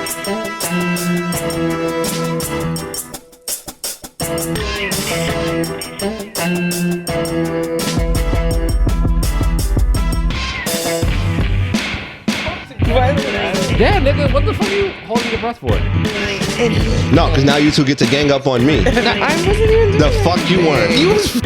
Yeah, nigga, what the fuck are you holding your breath for? No, because now you two get to gang up on me. I wasn't even doing The fuck you weren't. You was...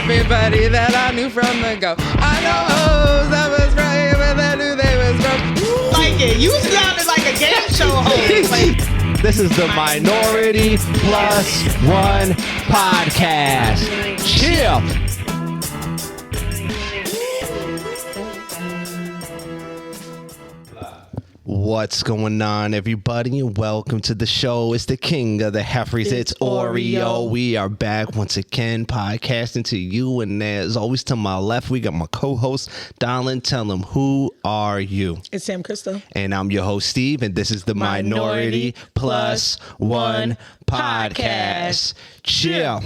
Everybody that I knew from the go. I know hoes that was right, but I knew they was broke. Like it. You sounded like a game show host. Like, This is the Minority Plus One podcast. Chill. What's going on, everybody, and welcome to the show. It's the king of the heifers. It's Oreo. We are back once again, podcasting to you, and as always, to my left, we got my co-host, Donlin. Tell them, who are you? it's Sam Crystal. And I'm your host, Steve, and this is the Minority Plus One podcast. Chill.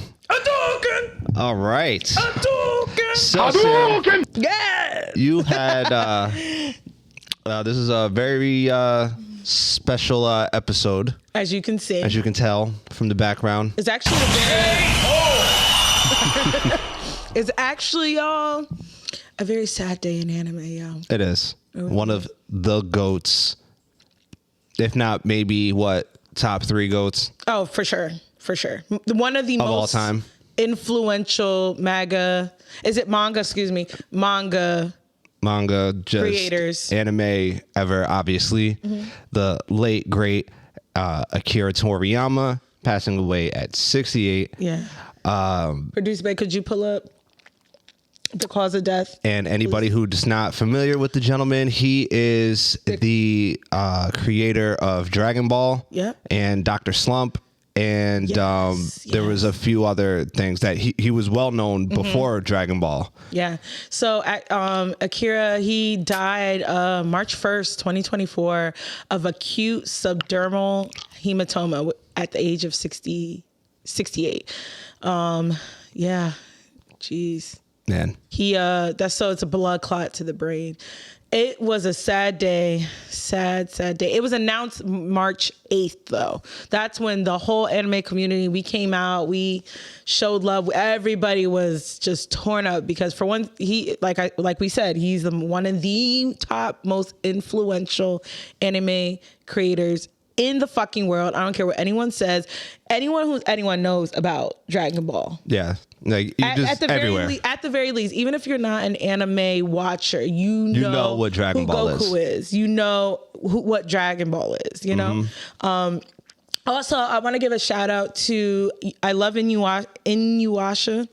All right. So, Sam, Yeah. you had... this is a very special episode, As you can see. as you can tell from the background. It's actually it's actually a very sad day in anime, y'all. It is one of the GOATs, if not maybe top 3 GOATs Oh, for sure. For sure. One of the of most all time. influential manga Manga, just creators. anime ever, obviously. The late, great Akira Toriyama, passing away at 68. Yeah. Producer Bay, could you pull up the cause of death? And anybody who is not familiar with the gentleman, he is the creator of Dragon Ball and Dr. Slump. And there was a few other things that he was well known before Dragon Ball. Yeah. So Akira, he died March 1st, 2024 of acute subdermal hematoma at the age of 68. Yeah. Jeez. Man. It's a blood clot to the brain. It was a sad day. Sad day. It was announced March 8th, though. That's when the whole anime community, we came out, we showed love. Everybody was just torn up because, for one, he, like we said, he's one of the top most influential anime creators in the fucking world. I don't care what anyone says. Anyone knows about Dragon Ball. Yeah. Like at the very least, even if you're not an anime watcher, you know what Dragon Ball Goku is. You know what Dragon Ball is. You know. Also, I want to give a shout out to I love Inuyasha.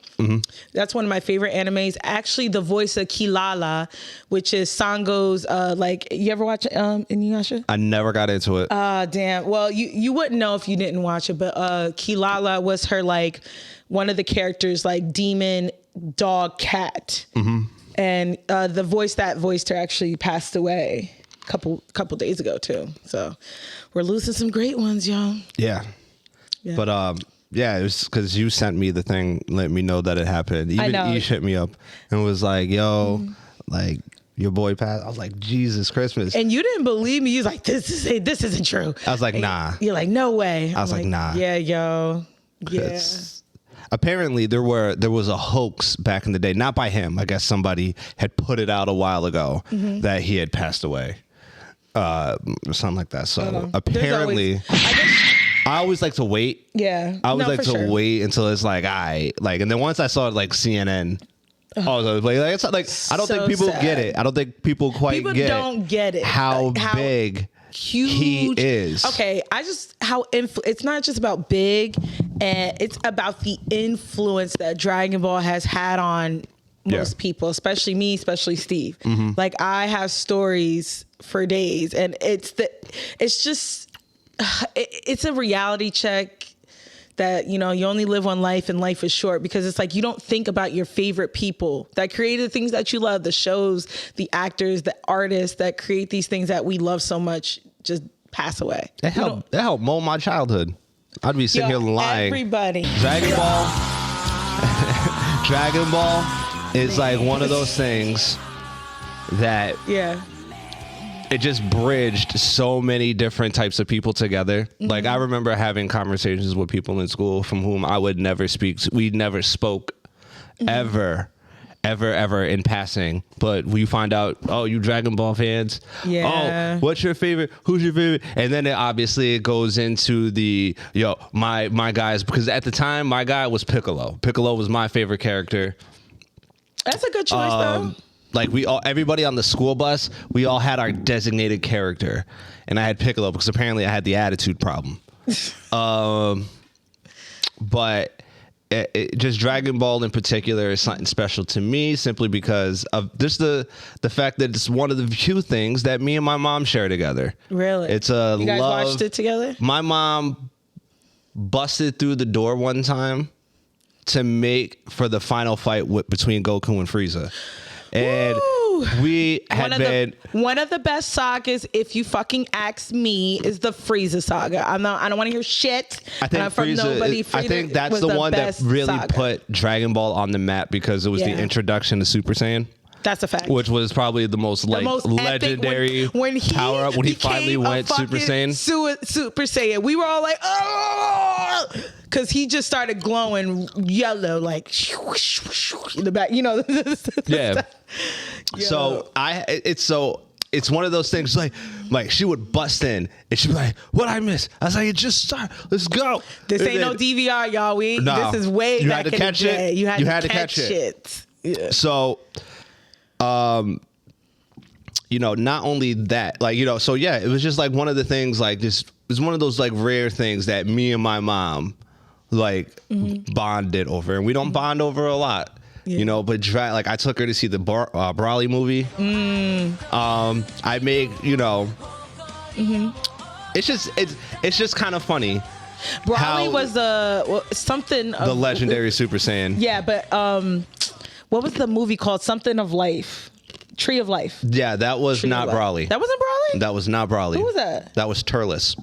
That's one of my favorite animes. Actually, the voice of Kylala, which is Sango's you ever watch Inuyasha? I never got into it. Damn. Well, you wouldn't know if you didn't watch it, but Kylala was her one of the characters, demon dog cat. And the voice that voiced her actually passed away couple days ago too. So we're losing some great ones, y'all. Yeah. But it was because you sent me the thing, let me know that it happened. Even Ish hit me up and was like, yo, your boy passed. I was like, Jesus Christmas. And you didn't believe me. You was like, this isn't true. I was like, nah. You're like, no way. I was like, nah. Yeah, yo. Yeah. Apparently there was a hoax back in the day, not by him. I guess somebody had put it out a while ago that he had passed away. Or something like that. So apparently I always like to wait. Yeah. I always like to wait until it's and then once I saw it all over the place. I don't think people get it. I don't think people quite don't get it. How big huge he is. Okay, it's not just about big, and it's about the influence that Dragon Ball has had on most people, especially me, especially Steve. I have stories for days, and it's a reality check that, you only live one life and life is short, because it's you don't think about your favorite people that created the things that you love, the shows, the actors, the artists that create these things that we love so much just pass away. That helped mold my childhood. I'd be sitting here lying. Everybody. Dragon Ball. is like one of those things that Yeah. it just bridged so many different types of people together. Like I remember having conversations with people in school from whom I would never speak. We never spoke ever in passing. But we find out, oh, you Dragon Ball fans? Yeah. Oh, what's your favorite? Who's your favorite? And then it goes into the, my guys, because at the time my guy was Piccolo. Piccolo was my favorite character. That's a good choice, though. Like everybody on the school bus, we all had our designated character, and I had Piccolo because apparently I had the attitude problem. But just Dragon Ball in particular is something special to me, simply because of just the fact that it's one of the few things that me and my mom share together. Really? It's a You guys love. watched it together? My mom busted through the door one time to make for the final fight between Goku and Frieza. And Woo! we had one of the best sagas, if you fucking ask me, is the Frieza saga. I don't want to hear shit. I think I think that's the one that really put Dragon Ball on the map, because it was the introduction to Super Saiyan. That's a fact. Which was probably the most legendary power up when he finally went Super Saiyan. Super Saiyan. We were all like, oh, because he just started glowing yellow, like in the back, Yeah. So it's one of those things like she would bust in and she'd be like, "What I miss?" I was like, "It just started. Let's go." This ain't no DVR, y'all. This is way back in the day. You had to catch it. Yeah. So, not only that, it was just like one of the things, like this it was one of those like rare things that me and my mom bonded over, and we don't bond over a lot. Yeah. But I took her to see the Brawley movie. I make, it's just kind of funny. Brawley was something of the legendary Super Saiyan. Yeah, but what was the movie called? Something of Life. Tree of Life. Yeah, that was not Brawley. That wasn't Brawley? That was not Brawley. Who was that? That was Turles.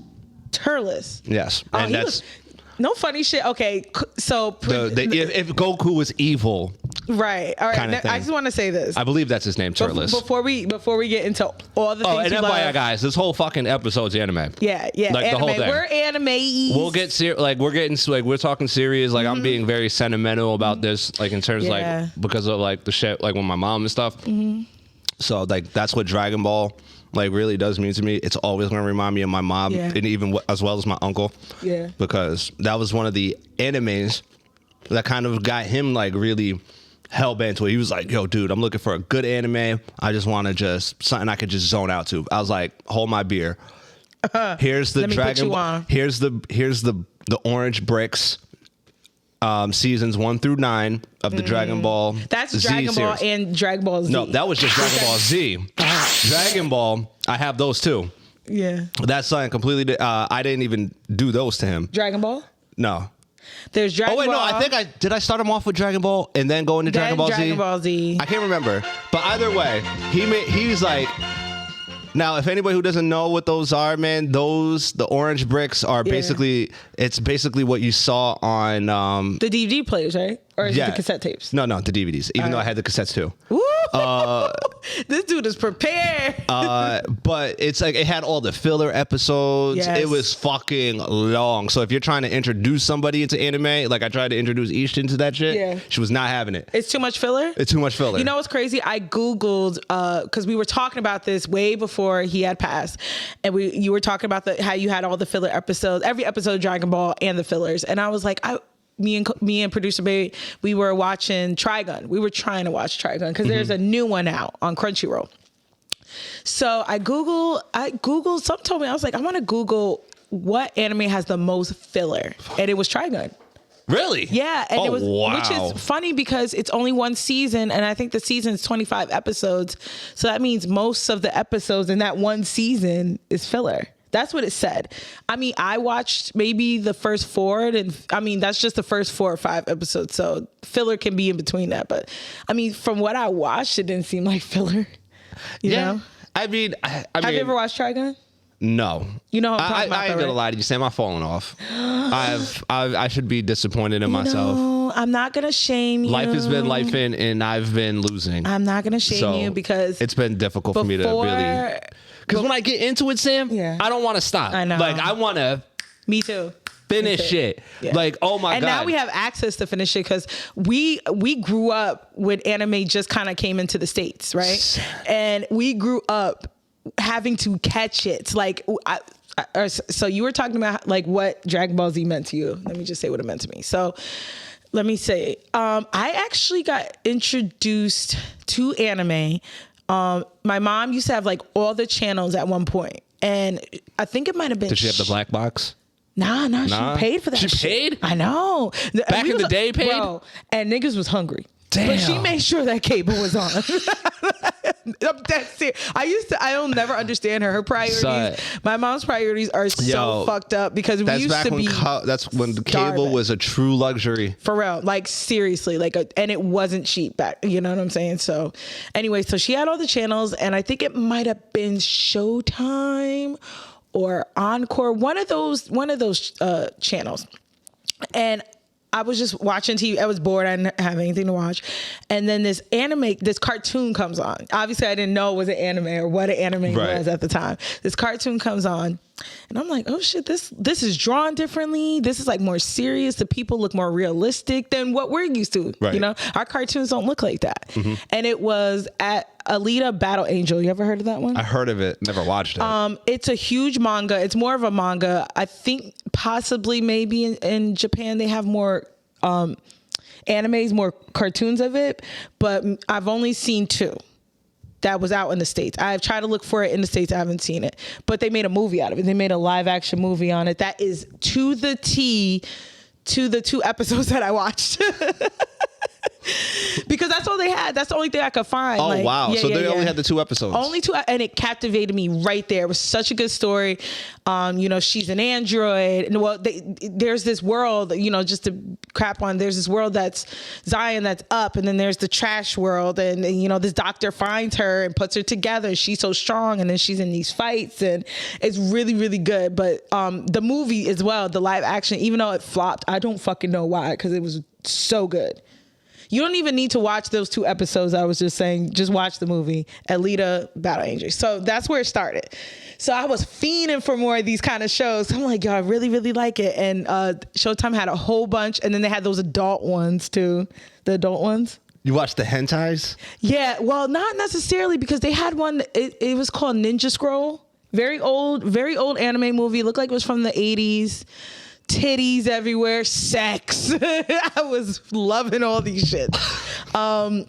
Turles. Yes. And that's no funny shit. Okay, so if Goku was evil, right? All right. I just want to say this. I believe that's his name, Turles. Before we get into all the things. And FYI, guys, this whole fucking episode's anime. Yeah. Like anime. the whole thing. We're anime. We'll get we're talking serious. Like I'm being very sentimental about this, like in terms because of like the shit, like with my mom and stuff. So like that's what Dragon Ball really does mean to me. It's always going to remind me of my mom, and even as well as my uncle. Yeah. Because that was one of the animes that kind of got him really hell bent to it. He was like, "Yo, dude, I'm looking for a good anime. I just want to something I could just zone out to." I was like, "Hold my beer. Here's the Dragon Ball. Here's the Orange Bricks." Seasons 1 through 9 of the Dragon Ball. That's Z Dragon Ball series. and Dragon Ball Z. No, that was just Dragon Ball Z. Dragon Ball, I have those too. Yeah. That's something completely. I didn't even do those to him. Dragon Ball? No. There's Dragon Ball. No, I think did I start him off with Dragon Ball and then go into Dragon Ball Z? Dragon Ball Z. I can't remember. But either way, he's like. Now, if anybody who doesn't know what those are, man, the orange bricks are basically what you saw on the DVD players, right? Or is it the cassette tapes? No, the DVDs. Even though I had the cassettes too. Woo! This dude is prepared. But it's like it had all the filler episodes. Yes. It was fucking long. So if you're trying to introduce somebody into anime, like I tried to introduce Ish into that shit, she was not having it. It's too much filler? It's too much filler. You know what's crazy? I Googled, because we were talking about this way before he had passed. And you were talking about how you had all the filler episodes, every episode of Dragon Ball and the fillers. And I was like, me and producer Baby, we were watching Trigun. We were trying to watch Trigun because there's a new one out on Crunchyroll. So I Googled, something told me, I was like, I want to Google what anime has the most filler. And it was Trigun. Really? Yeah. And wow. Which is funny because it's only one season. And I think the season's 25 episodes. So that means most of the episodes in that one season is filler. That's what it said. I mean, I watched maybe the first 4, and I mean, that's just the first 4 or 5 episodes. So filler can be in between that. But I mean, from what I watched, it didn't seem like filler. You know? I mean, have you ever watched Trigun? No. You know what I'm talking about, I ain't gonna lie to you, Sam. I've fallen off. I should be disappointed in myself. I'm not gonna shame you. Life has been life and I've been losing. I'm not gonna shame you because it's been difficult for me to really. Because when I get into it, Sam, I don't want to stop. I know. Like I want to. Me too. Finish it. Yeah. Like, oh my God. And now we have access to finish it because we grew up when anime just kind of came into the States, right? And we grew up having to catch it. Like, so you were talking about like what Dragon Ball Z meant to you. Let me just say what it meant to me. So let me say, I actually got introduced to anime. My mom used to have like all the channels at one point, and I think it might have been. Did she have the black box? Nah, she paid for that. She paid? I know. Back in the day, paid? Bro, and niggas was hungry. Damn. But she made sure that cable was on. I'm dead serious. I'll never understand her. Her priorities. Son. My mom's priorities are so fucked up because we used to be. That's when the cable was a true luxury. For real. Like seriously. And it wasn't cheap back. You know what I'm saying? So anyway, so she had all the channels and I think it might have been Showtime or Encore, one of those channels. And I was just watching TV. I was bored. I didn't have anything to watch. And then this cartoon comes on. Obviously, I didn't know it was an anime or what an anime was at the time. This cartoon comes on. And I'm like, oh shit, this is drawn differently. This is like more serious. The people look more realistic than what we're used to. Right. You know, our cartoons don't look like that. Mm-hmm. And it was at Alita Battle Angel. You ever heard of that one? I heard of it. Never watched it. It's a huge manga. It's more of a manga. I think possibly maybe in Japan they have more animes, more cartoons of it. But I've only seen 2. That was out in the States. I've tried to look for it in the States. I haven't seen it. But they made a movie out of it. They made a live action movie on it. That is to the T to the 2 episodes that I watched. Because that's all they had. That's the only thing I could find. Oh, wow. Yeah, so they only had the 2 episodes. Only 2. And it captivated me right there. It was such a good story. She's an android. And well, there's this world, just to crap on, there's this world that's Zion that's up. And then there's the trash world. And this doctor finds her and puts her together. She's so strong. And then she's in these fights. And it's really, really good. But the movie as well, the live action, even though it flopped, I don't fucking know why. Because it was so good. You don't even need to watch those 2 episodes. I was just saying, just watch the movie, Alita Battle Angel. So that's where it started. So I was fiending for more of these kind of shows. I'm like, yo, I really, really like it. And Showtime had a whole bunch. And then they had those adult ones too. The adult ones. You watched the hentais? Yeah. Well, not necessarily because they had one. It was called Ninja Scroll. Very old anime movie. Looked like it was from the 80s. Titties everywhere, sex. I was loving all these shit. God,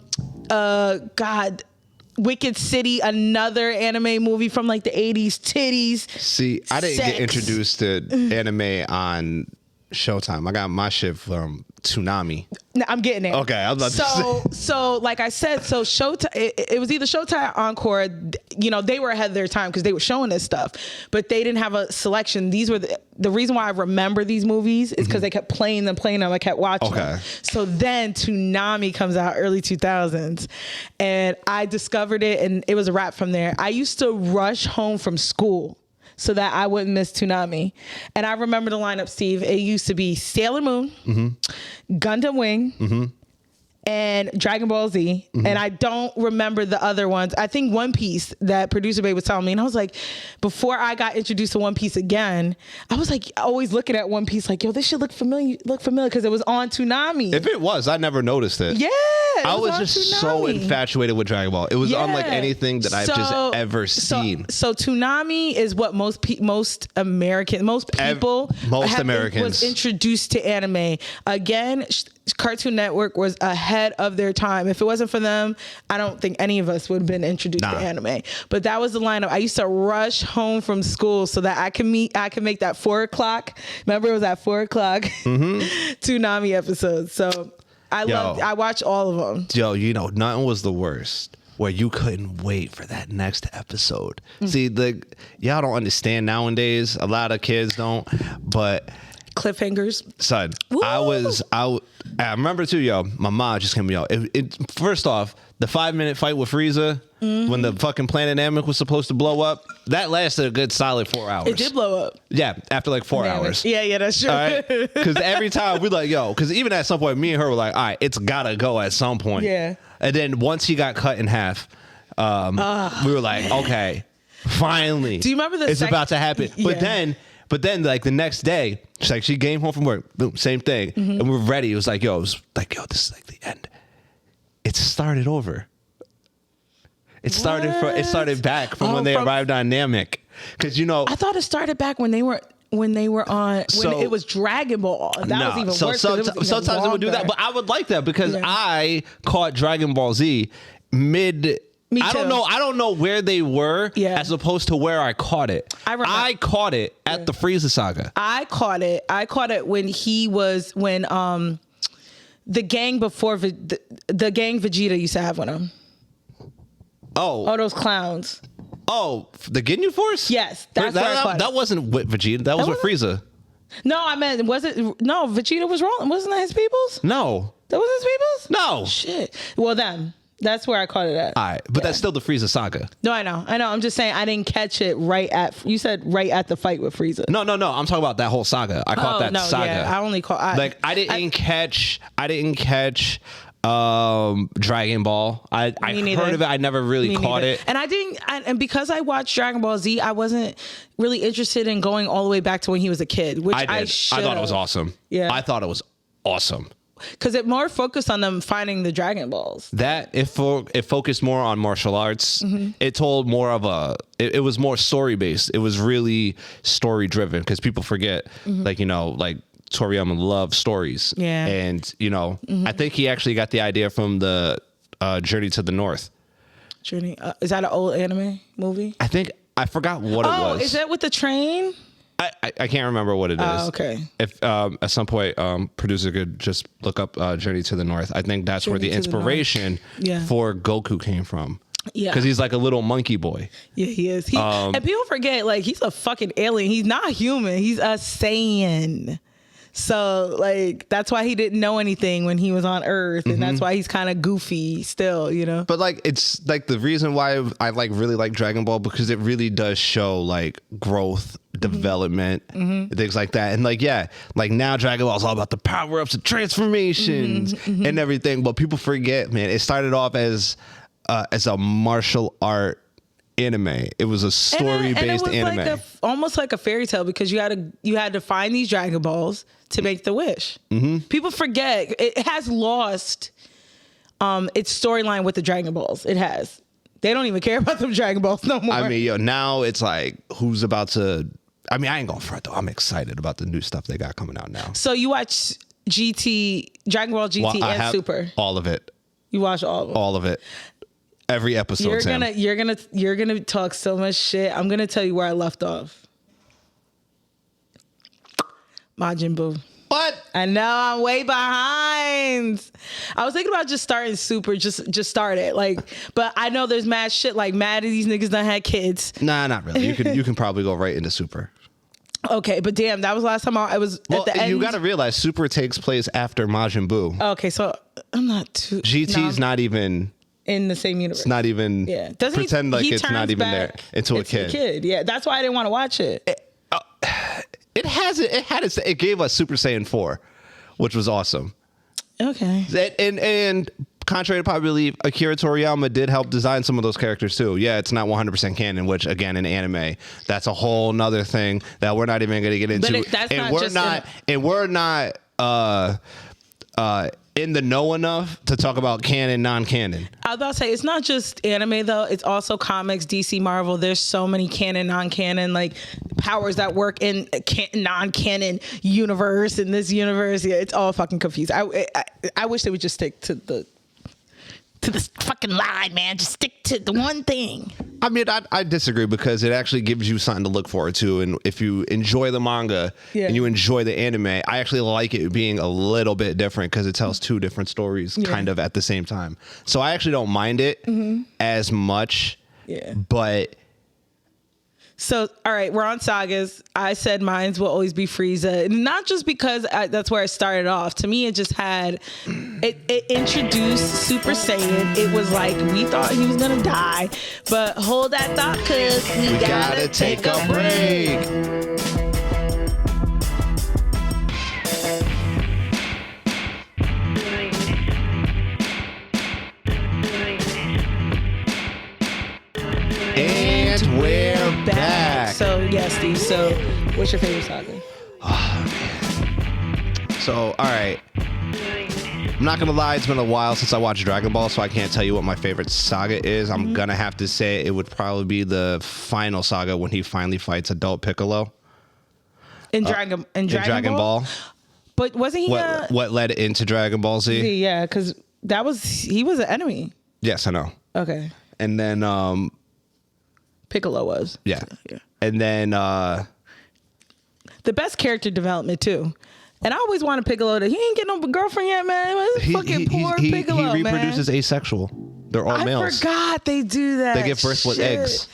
Wicked City, another anime movie from like the 80s, titties. See, I didn't get introduced to anime on Showtime. I got my shit from Toonami. No, I'm getting there. Okay, I was about to say. So like I said, so Showtime, it was either Showtime or Encore. They were ahead of their time because they were showing this stuff, but they didn't have a selection. These were the reason why I remember these movies is because they kept playing them. I kept watching them. So then Toonami comes out early 2000s, and I discovered it, and it was a wrap from there. I used to rush home from school so that I wouldn't miss Toonami. And I remember the lineup, Steve. It used to be Sailor Moon, Gundam Wing, and Dragon Ball Z. And I don't remember the other ones. I think One Piece that Producer Babe was telling me. And I was like, before I got introduced to One Piece again, I was like always looking at One Piece like, yo, this should look familiar because it was on Toonami. If it was, I never noticed it. Yeah. I was just so infatuated with Dragon Ball. It was unlike anything that I've just ever seen. So Toonami is what most Americans was introduced to anime. Again, Cartoon Network was ahead of their time. If it wasn't for them, I don't think any of us would have been introduced to anime. But that was the lineup. I used to rush home from school so that I can make that 4:00. Remember, it was at 4:00 Toonami episodes. So I watched all of them. Yo, nothing was the worst where you couldn't wait for that next episode. See, y'all don't understand nowadays. A lot of kids don't, but cliffhangers. Son, woo! I remember too, yo, my mom just came, yo. First off, the 5-minute fight with Frieza when the fucking planet Namek was supposed to blow up. that lasted a good solid 4 hours. It did blow up. Yeah, after like 4 hours. Yeah, that's true. All right? Because every time we like, yo, because even at some point, me and her were like, all right, it's gotta go at some point. Yeah. And then once he got cut in half, we were like, okay, finally. Do you remember it's about to happen? Yeah. But then like the next day, she came home from work, boom, same thing, and we were ready. It was like, yo, this is like the end. It started over. It started back from when they arrived on Namek, because I thought it started back when they were on it was Dragon Ball. That was even worse. Sometimes it would do that, but I would like that because I caught Dragon Ball Z mid. Me too. I don't know where they were as opposed to where I caught it. I caught it at the Frieza saga. I caught it when the gang before the gang Vegeta used to have with him. Oh, those clowns. Oh, the Ginyu Force? Yes, that's where I caught it. That wasn't with Vegeta. That was with Frieza. No, I meant Vegeta was rolling. Wasn't that his peoples? No. That was his peoples? No. Shit. Well, that's where I caught it at. All right, but that's still the Frieza saga. No, I know. I'm just saying I didn't catch it you said right at the fight with Frieza. No. I'm talking about that whole saga. I caught that saga. Yeah, I only caught. I didn't catch Dragon Ball. I heard of it. I never really caught it. And and because I watched Dragon Ball Z, I wasn't really interested in going all the way back to when he was a kid, which I should. I thought it was awesome. Yeah. I thought it was awesome. Because it more focused on them finding the Dragon Balls. It focused more on martial arts. It told more of it was more story based. It was really story driven, because people forget, like Toriyama loves stories. Yeah. And I think he actually got the idea from the Journey to the North. Journey, is that an old anime movie? I forgot what it was. Oh, is that with the train? I can't remember what it is. Oh, okay. If at some point producer could just look up Journey to the North. I think that's where the inspiration for Goku came from. Yeah. Because he's like a little monkey boy. Yeah, he is. And people forget, like, he's a fucking alien. He's not human. He's a Saiyan. So, like, that's why he didn't know anything when he was on Earth, and that's why he's kind of goofy still, But, like, it's, like, the reason why I, like, really like Dragon Ball, because it really does show, like, growth, development, things like that. And, like, like, now Dragon Ball is all about the power-ups and transformations and everything, but people forget, man, it started off as a martial art anime. It was a story-based anime. Like almost like a fairy tale, because you had to find these Dragon Balls to make the wish. People forget it has lost its storyline with the Dragon Balls. It has. They don't even care about them Dragon Balls no more. I mean, now it's like, who's about to? I mean, I ain't going front though. I'm excited about the new stuff they got coming out now. So you watch Dragon Ball GT and Super? All of it. You watch all of them? All of it. Every episode. You're gonna talk so much shit. I'm gonna tell you where I left off. Majin Buu. What? I know, I'm way behind. I was thinking about just starting Super, just start it. Like, but I know there's mad shit, like mad of these niggas done had kids. Nah, not really. You can probably go right into Super. Okay, but damn, that was last time I was at the end. You got to realize Super takes place after Majin Buu. Okay, so I'm not too. GT's not even in the same universe. It's not even. Yeah. Pretend like it's not even there. It's a kid. Yeah, that's why I didn't want to watch it. It gave us Super Saiyan 4, which was awesome. Okay. And contrary to popular belief, Akira Toriyama did help design some of those characters too. Yeah, it's not 100% canon, which again in anime, that's a whole nother thing that we're not even going to get into. We're not in the know enough to talk about canon, non-canon. I was about to say, it's not just anime though, it's also comics, DC, Marvel. There's so many canon, non-canon, like powers that work in a non-canon universe, in this universe. Yeah, it's all fucking confused. I wish they would just stick to the fucking line, man. Just stick to the one thing. I mean, I disagree, because it actually gives you something to look forward to. And if you enjoy the manga and you enjoy the anime, I actually like it being a little bit different, because it tells two different stories kind of at the same time. So I actually don't mind it as much. Yeah. But So, all right, we're on sagas. I said mine will always be Frieza. Not just because that's where I started off. To me, it just had, it introduced Super Saiyan. It was like, we thought he was going to die. But hold that thought, because we gotta take a break. And we're back. So, yeah, Steve. So, what's your favorite saga? Oh, man. So, all right. I'm not going to lie. It's been a while since I watched Dragon Ball, so I can't tell you what my favorite saga is. I'm going to have to say it would probably be the final saga when he finally fights Adult Piccolo. In Dragon Ball. But wasn't he what led into Dragon Ball Z? Yeah, because he was an enemy. Yes, I know. Okay. And then Piccolo was. Yeah. Yeah. And then the best character development too. And I always wanted Piccolo to. He ain't get no girlfriend yet, man. Fucking poor Piccolo, he reproduces man. asexual. They're all males. I forgot they do that. They give birth with eggs.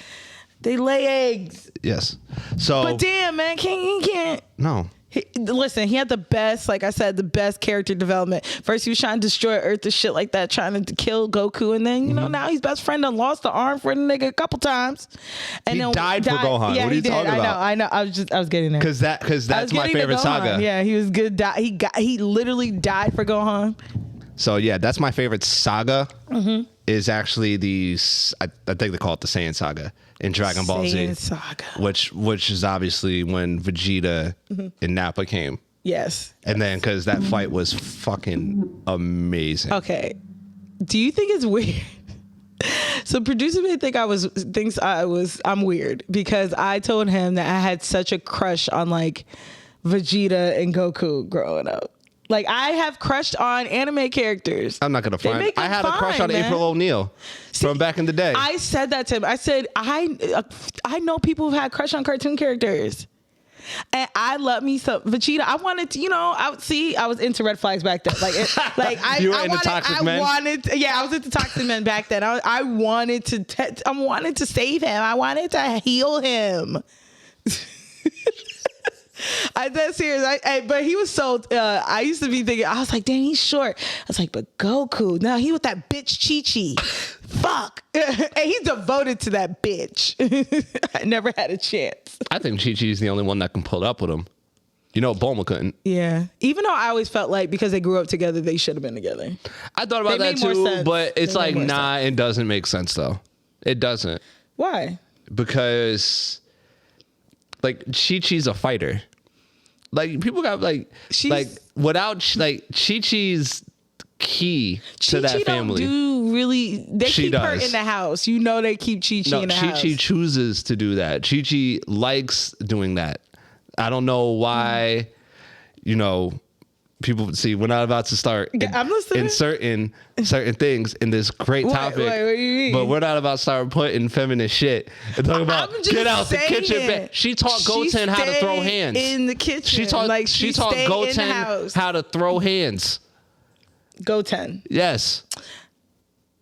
They lay eggs. Yes. So. But damn, man, he can't. No. Listen, he had the best, like I said, the best character development. First, he was trying to destroy Earth and shit like that, trying to kill Goku, and then now he's best friend and lost the arm for the nigga a couple times. And he died for Gohan. Yeah, what are you talking about? I know. I was getting there. Because that's my favorite saga. Yeah, he was good. He literally died for Gohan. So yeah, that's my favorite saga. Is actually I think they call it the Saiyan saga in Dragon Ball Z. Saiyan saga. Which is obviously when Vegeta and Nappa came. Yes. And then because that fight was fucking amazing. Okay. Do you think it's weird? So producer may think I'm weird because I told him that I had such a crush on like Vegeta and Goku growing up. Like, I have crushed on anime characters. I'm not going to find. I had a crush on April O'Neil from back in the day. I said that to him. I said, I know people who've had crush on cartoon characters. And I love me some Vegeta. I wanted to, I was into red flags back then. You were into toxic men? I was into toxic men back then. I wanted to save him. I wanted to heal him. That's serious. But he was so. I used to be thinking. I was like, "Damn, he's short." I was like, "But Goku, now he with that bitch Chi-Chi, fuck." And he's devoted to that bitch. I never had a chance. I think Chi-Chi is the only one that can pull up with him. Bulma couldn't. Yeah. Even though I always felt like because they grew up together, they should have been together. I thought about that too, but it's like, nah, it doesn't make sense though. It doesn't. Why? Because like Chi-Chi's a fighter. Like people got without Chi-Chi's key to that family. They keep her in the house. They keep Chi-Chi in the house. Chi-Chi chooses to do that. Chi-Chi likes doing that. I don't know why, people see we're not about to start inserting certain things in this great topic. What do you mean? But we're not about to start putting feminist shit and talking about get out the kitchen. She taught Goten how to throw hands in the kitchen. She taught Goten how to throw hands. Goten. Yes.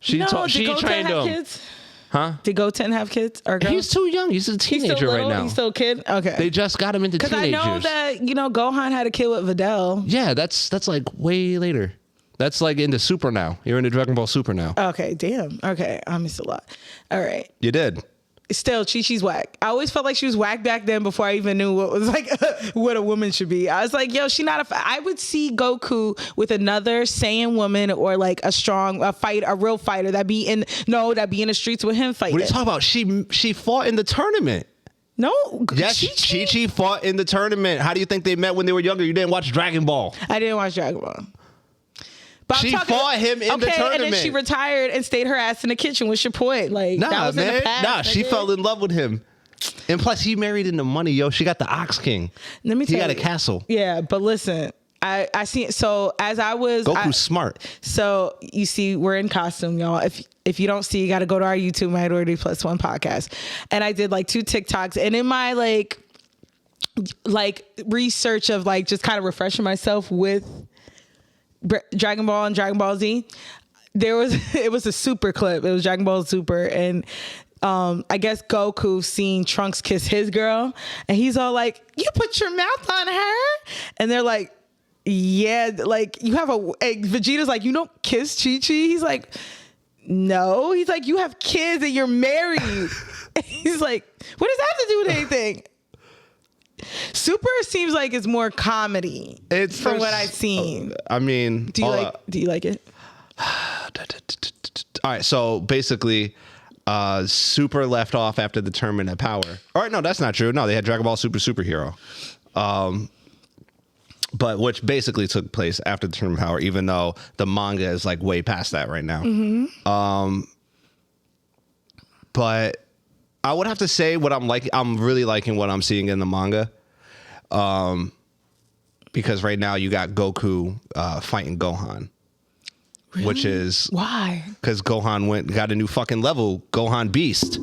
She trained him. Kids? Huh? Did Goten have kids or girls? He's too young. He's a teenager right now. He's still a kid? Okay. They just got him into teenagers. Because I know that, Gohan had a kid with Videl. Yeah, that's like way later. That's like into Super now. You're into Dragon Ball Super now. Okay, damn. Okay, I missed a lot. All right. You did. Still, Chi-Chi's whack. I always felt like she was whack back then before I even knew what was like what a woman should be. I was like, yo, she not I would see Goku with another Saiyan woman or like a real fighter that'd be in the streets with him fighting. What are you talking about? She fought in the tournament. No. Yes, Chi-Chi fought in the tournament. How do you think they met when they were younger? You didn't watch Dragon Ball. I didn't watch Dragon Ball. But she fought him in the tournament. And then she retired and stayed her ass in the kitchen. What's your point? Like, that was in the past. She fell in love with him. And plus, he married into money, yo. She got the Ox King. Let me tell you. He got a castle. Yeah, but listen, I see. So as I was, Goku's smart. So you see, we're in costume, y'all. If you don't see, you got to go to our YouTube MinorityPlus1 podcast. And I did like 2 TikToks, and in my like research of like just kind of refreshing myself with Dragon Ball and Dragon Ball Z, it was a super clip. It was Dragon Ball Super, and I guess Goku seen Trunks kiss his girl, and he's all like, "You put your mouth on her," and they're like, "Yeah, like you have Vegeta's like, you don't kiss Chi Chi." He's like, "No." He's like, "You have kids and you're married." He's like, "What does that have to do with anything?" Super seems like it's more comedy. From what I've seen. I mean, do you like it? All right, so basically, Super left off after the tournament of power. All right, no, that's not true. No, they had Dragon Ball Superhero, but which basically took place after the tournament of power, even though the manga is like way past that right now. But I would have to say what I'm really liking what I'm seeing in the manga, because right now you got Goku fighting Gohan. Really? Which is why? Because Gohan got a new fucking level, Gohan Beast.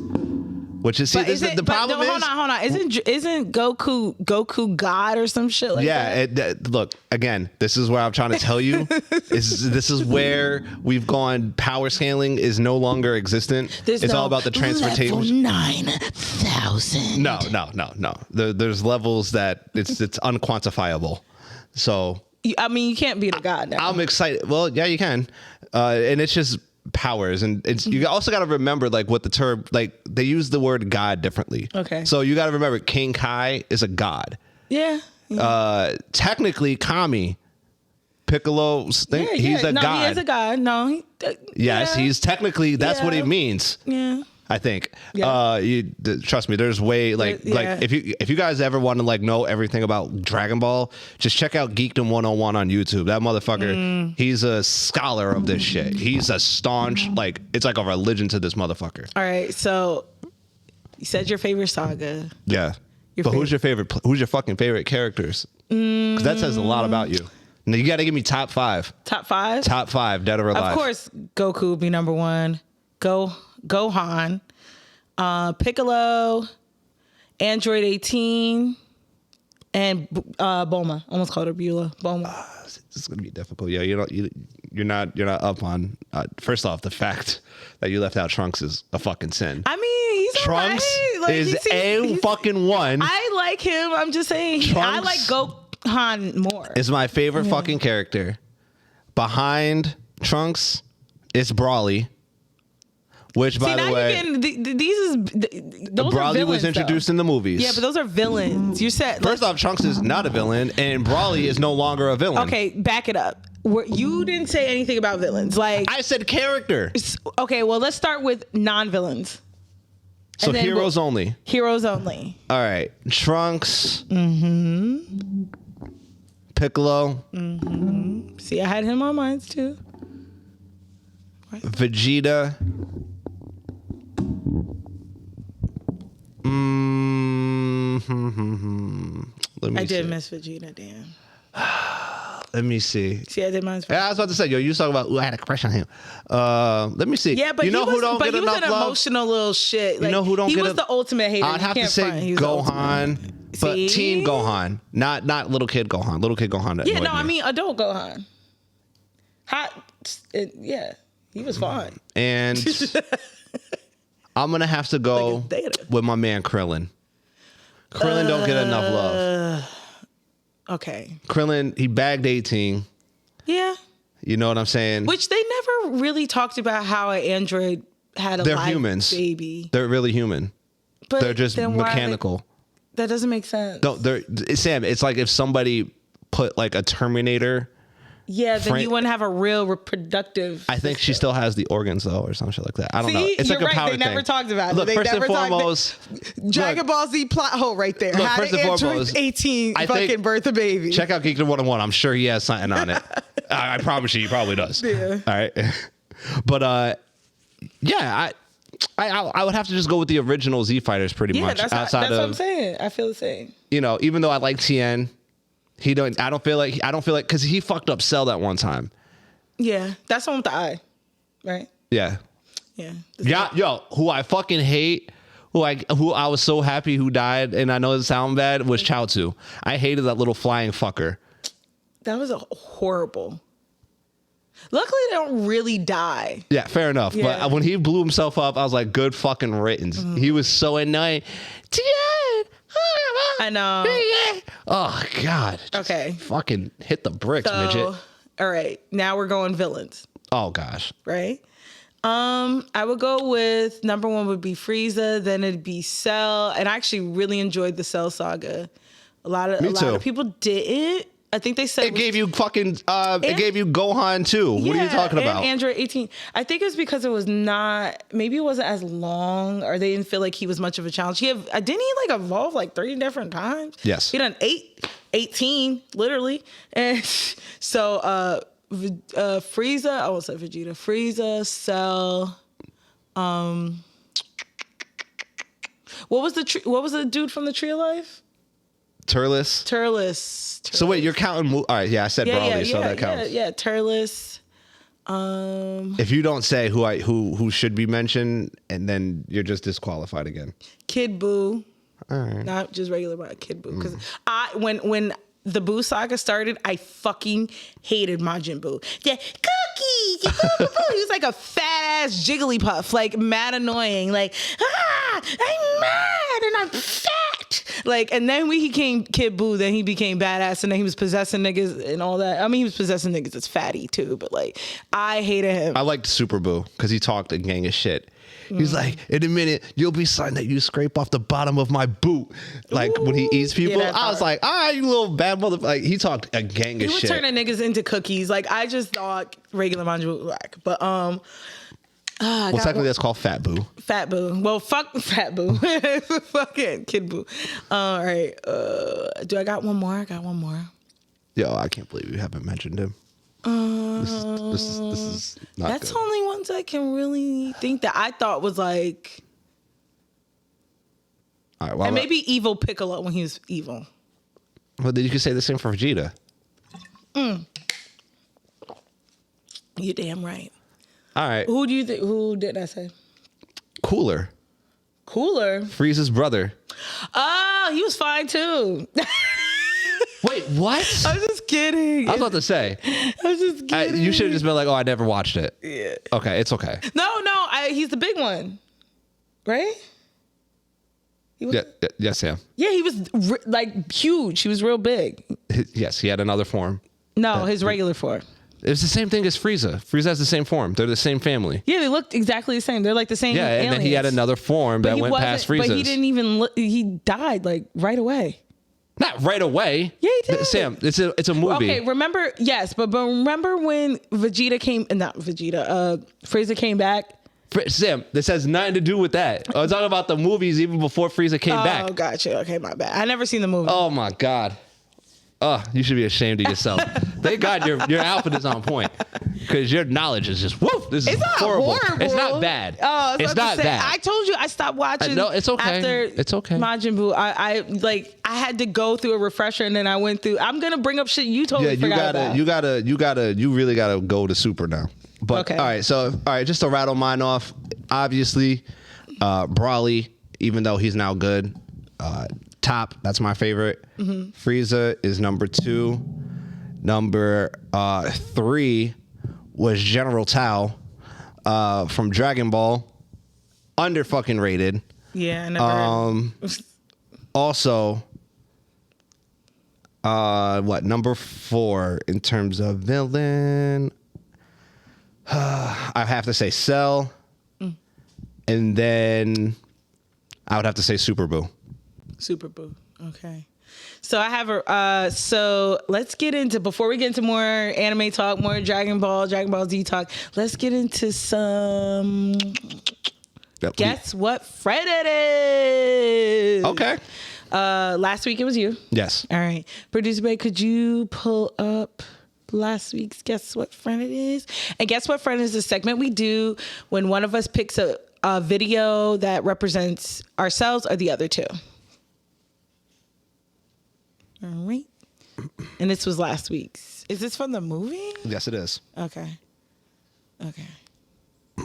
Which is the problem. Hold on. Isn't Goku God or some shit like that? Yeah. Look, again, this is where I'm trying to tell you. This is where we've gone. Power scaling is no longer existent. It's all about the transportation. Level 9,000. No. There's levels that it's unquantifiable. So. I mean, you can't beat a god now. I'm excited. Well, yeah, you can. And it's just powers. And you also got to remember, like, what the term, like, they use the word god differently. Okay. So you got to remember, King Kai is a god. Yeah. Technically, Kami, Piccolo's thing, he's a god. He is a god. No. Yes, he's technically, that's what it means. Yeah. I think. Yeah. Trust me, there's way like if you guys ever want to like know everything about Dragon Ball, just check out Geekdom 101 on YouTube. That motherfucker, he's a scholar of this shit. He's a staunch, like, it's like a religion to this motherfucker. All right, so you said your favorite saga. Yeah. Who's your favorite? Who's your fucking favorite characters? Because that says a lot about you. Now you got to give me top 5. Top 5? Top 5, dead or alive. Of course, Goku would be number 1. Gohan, Piccolo, Android 18, and Bulma. Almost called her Beulah. Bulma. This is gonna be difficult. Yeah, you're not up on. First off, the fact that you left out Trunks is a fucking sin. I mean, he's Trunks right. is fucking one. I like him. I'm just saying. I like Gohan more. Is my favorite fucking character. Behind Trunks, it's Brawly. Which, by the way, those Brawly are villains, was introduced in the movies. Yeah, but those are villains. You said first off, Trunks is not a villain, and Brawly is no longer a villain. Okay, back it up. You didn't say anything about villains. Like I said, character. Okay, well, let's start with non-villains. So heroes only. Heroes only. All right, Trunks. Piccolo. See, I had him on mine too. Vegeta. Let me I see. did miss Vegeta, damn. Let me see. See, I did mine. Yeah, I was about to say, yo, you was talking about, I had a crush on him. Let me see. Yeah, but you know who don't get enough love? He was an emotional little shit. Like, you know who don't he get was the ultimate hater. I'd have to say Gohan, but See? teen Gohan, not little kid Gohan. Little kid Gohan. Yeah, no, I mean adult Gohan. Yeah, he was fine. And I'm gonna have to go with my man Krillin. Krillin don't get enough love. Okay. Krillin, he bagged 18. Yeah. You know what I'm saying? Which they never really talked about how an android had a live humans. baby. They're really human. But they're just mechanical. That doesn't make sense. No, Sam, it's like if somebody put like a Terminator. Yeah, then you wouldn't have a real reproductive. I think she still has the organs though, or some shit like that. I don't know. It's you're like a power thing. They never talked about it. Look, they first never and foremost, Dragon Ball Z plot hole right there. Look, How first did and Android foremost, 18 fucking birth a baby? Check out Geekdom 101. I'm sure he has something on it. I promise you, he probably does. Yeah. All right. But yeah, I would have to just go with the original Z Fighters pretty much. That's what I'm saying. I feel the same. You know, even though I like Tien, I don't feel like because he fucked up Cell that one time. Yeah, that's the one with the eye, right? Yeah. Yeah. Yo, who I fucking hate, who I was so happy who died, and I know it sounds bad, was Chaozu. I hated that little flying fucker. That was a horrible. Luckily, they don't really die. Yeah, fair enough. Yeah. But when he blew himself up, I was like, good fucking riddance. He was so annoying. I know. Oh, God. Just Okay. fucking hit the bricks, midget. All right. Now we're going villains, Oh, gosh. right? I would go with number 1 would be Frieza, then it'd be Cell, and I actually really enjoyed the Cell saga. A lot of people didn't. I think they said It gave you fucking, it gave you Gohan too. What are you talking about? And Android 18. I think it's because it was not, maybe it wasn't as long, or they didn't feel like he was much of a challenge. Didn't he like evolve like 3 different times? Yes. He done 18, literally. And so, Frieza, I won't say Vegeta, Frieza, Cell, what was the dude from the Tree of Life? Turles. So wait, you're counting. All right, yeah, I said Broly, so that counts. Yeah, Turles. If you don't say who should be mentioned, and then you're just disqualified again. Kid Buu. All right. Not just regular, but Kid Buu. Because when the Buu saga started, I fucking hated Majin Buu. Yeah, Cookie! He was like a fat ass Jigglypuff, like mad annoying. Like, I'm mad and I'm fat. Like, and then when he became Kid Buu, then he became badass, and then he was possessing niggas and all that. I mean, he was possessing niggas as fatty too, but like, I hated him. I liked Super Buu because he talked a gang of shit. He's like, in a minute, you'll be sorry that you scrape off the bottom of my boot. Like, when he eats people, I was like, all right, you little bad mother. Like, he talked a gang of shit. He was turning niggas into cookies. Like, I just thought regular Majin Buu was whack. But, well, technically, that's called Fat Buu. Fat Buu. Well, fuck Fat Buu. Fucking Kid Buu. All right. Do I got one more? I got one more. Yo, I can't believe you haven't mentioned him. This is not That's good. only ones I can really think that I thought was like, All right, well, and maybe evil Piccolo when he was evil. Well, then you could say the same for Vegeta. You're damn right. All right. Who do you think? Who did I say? Cooler. Frieza's brother. Oh, he was fine too. Wait, what? I was just kidding. I was about to say. I was just kidding. You should have just been like, oh, I never watched it. Yeah. Okay, it's okay. No, he's the big one, right? Yes, Sam. Yeah, he was like huge. He was real big. Yes, he had another form. No, his regular form. It's the same thing as Frieza. Frieza has the same form. They're the same family. Yeah, they looked exactly the same. They're like the same. Yeah, and aliens. then he had another form that went past Frieza's. But he didn't even. He died like right away. Not right away. Yeah, he did. Sam, it's a movie. Okay, remember? Yes, but remember when Frieza came back. Sam, this has nothing to do with that. I was talking about the movies even before Frieza came back. Oh, gotcha. Okay, my bad. I never seen the movie. Oh my God. Oh, you should be ashamed of yourself. Thank God your outfit is on point. Because your knowledge is just, woof, this is It's not horrible. horrible. It's not bad. Oh, it's not bad. I told you I stopped watching. No, it's okay. After It's okay. Majin Buu, I had to go through a refresher, and then I went through. I'm gonna bring up shit you totally forgot about. You really gotta go to Super now. But okay. All right, just to rattle mine off. Obviously, Broly, even though he's now good, top. That's my favorite. Mm-hmm. Frieza is number 2. Number 3 was General Tao from Dragon Ball. Under fucking rated. Yeah, I never. Also, number 4 in terms of villain? I have to say Cell. And then I would have to say Super Buu. Super Buu. Okay. So I have so let's get into, before we get into more anime talk, more Dragon Ball Z talk, let's get into some guess what friend it is. Okay. Last week it was you. Yes. All right. Producer Bay, could you pull up last week's Guess What Friend It Is? And Guess What Friend is a segment we do when one of us picks a video that represents ourselves or the other two. All right. And this was last week's. Is this from the movie? Yes, it is. Okay.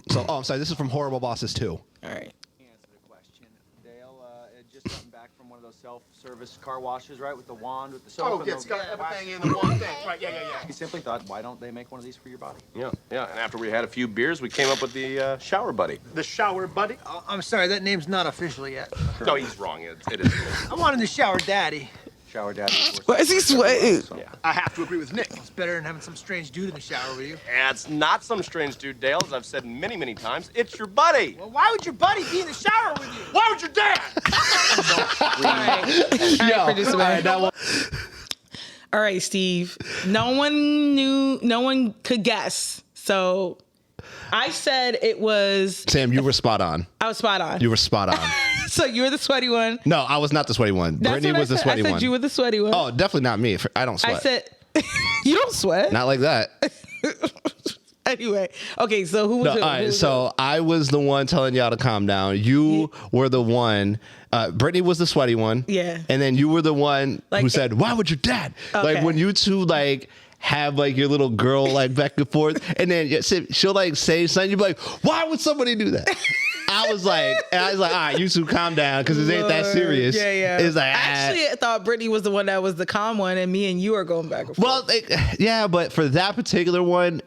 So, I'm sorry. This is from Horrible Bosses 2. All right. Answer the question. Dale had just gotten back from one of those self-service car washes, right? With the wand, with the soap. Oh, yeah, it's got everything in the one thing. Right, yeah. He simply thought, why don't they make one of these for your body? Yeah. And after we had a few beers, we came up with the shower buddy. The shower buddy? I'm sorry, that name's not official yet. No, he's wrong. It is. I wanted the shower daddy. Shower daddy. Why is he sweating? Yeah. I have to agree with Nick. It's better than having some strange dude in the shower with you. And it's not some strange dude, Dale, as I've said many, many times. It's your buddy. Well, why would your buddy be in the shower with you? Why would your dad? All right, Steve. No one could guess. So I said it was. Sam, you were spot on. I was spot on. You were spot on. So you were the sweaty one. No, I was not the sweaty one. That's Brittany what was the sweaty I said one. You were the sweaty one. Oh, definitely not me. I don't sweat. I said you don't sweat. Not like that. Anyway, okay. So who was No, it? all right, so I was the one telling y'all to calm down. You were the one. Brittany was the sweaty one. Yeah. And then you were the one Like- who said, "Why would your dad?" Okay. Like when you two like have like your little girl like back and forth, and then she'll like say something. You'll be like, "Why would somebody do that?" I was like, all right, you two calm down because it ain't that serious. Yeah. It's like Actually, I thought Brittany was the one that was the calm one, and me and you are going back and forth. Well, yeah, but for that particular one,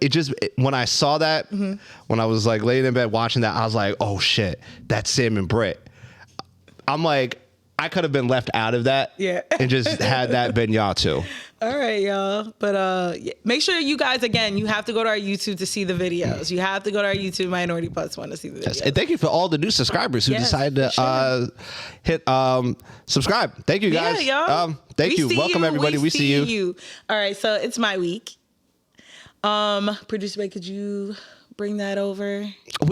when I saw that, when I was like laying in bed watching that, I was like, oh shit, that's Sam and Britt. I'm like, I could have been left out of that, Yeah. and just had that been y'all too. All right, y'all. But make sure you guys, again, you have to go to our YouTube to see the videos. You have to go to our YouTube, MinorityPlus1, to see the videos. Yes, and thank you for all the new subscribers who Yes, decided to hit subscribe. Thank you guys. Yeah, y'all. Thank you. see Welcome everybody. We see you. All right, so it's my week. Producer Bay, could you bring that over?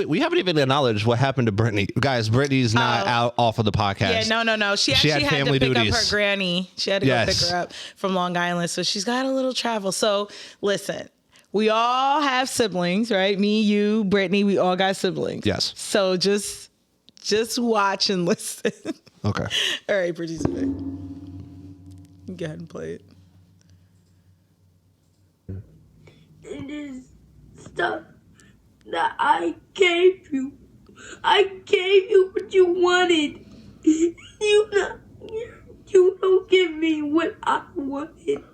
We haven't even acknowledged what happened to Brittany. Guys, Brittany's not out off of the podcast. Yeah, no. She actually had family to pick duties. up her granny. She had to go pick her up from Long Island. So she's got a little travel. So listen, we all have siblings, right? Me, you, Brittany, we all got siblings. Yes. So just watch and listen. Okay. All right, producer Bay. Go ahead and play it. It is stuff that I gave you. I gave you what you wanted. You don't give me what I wanted.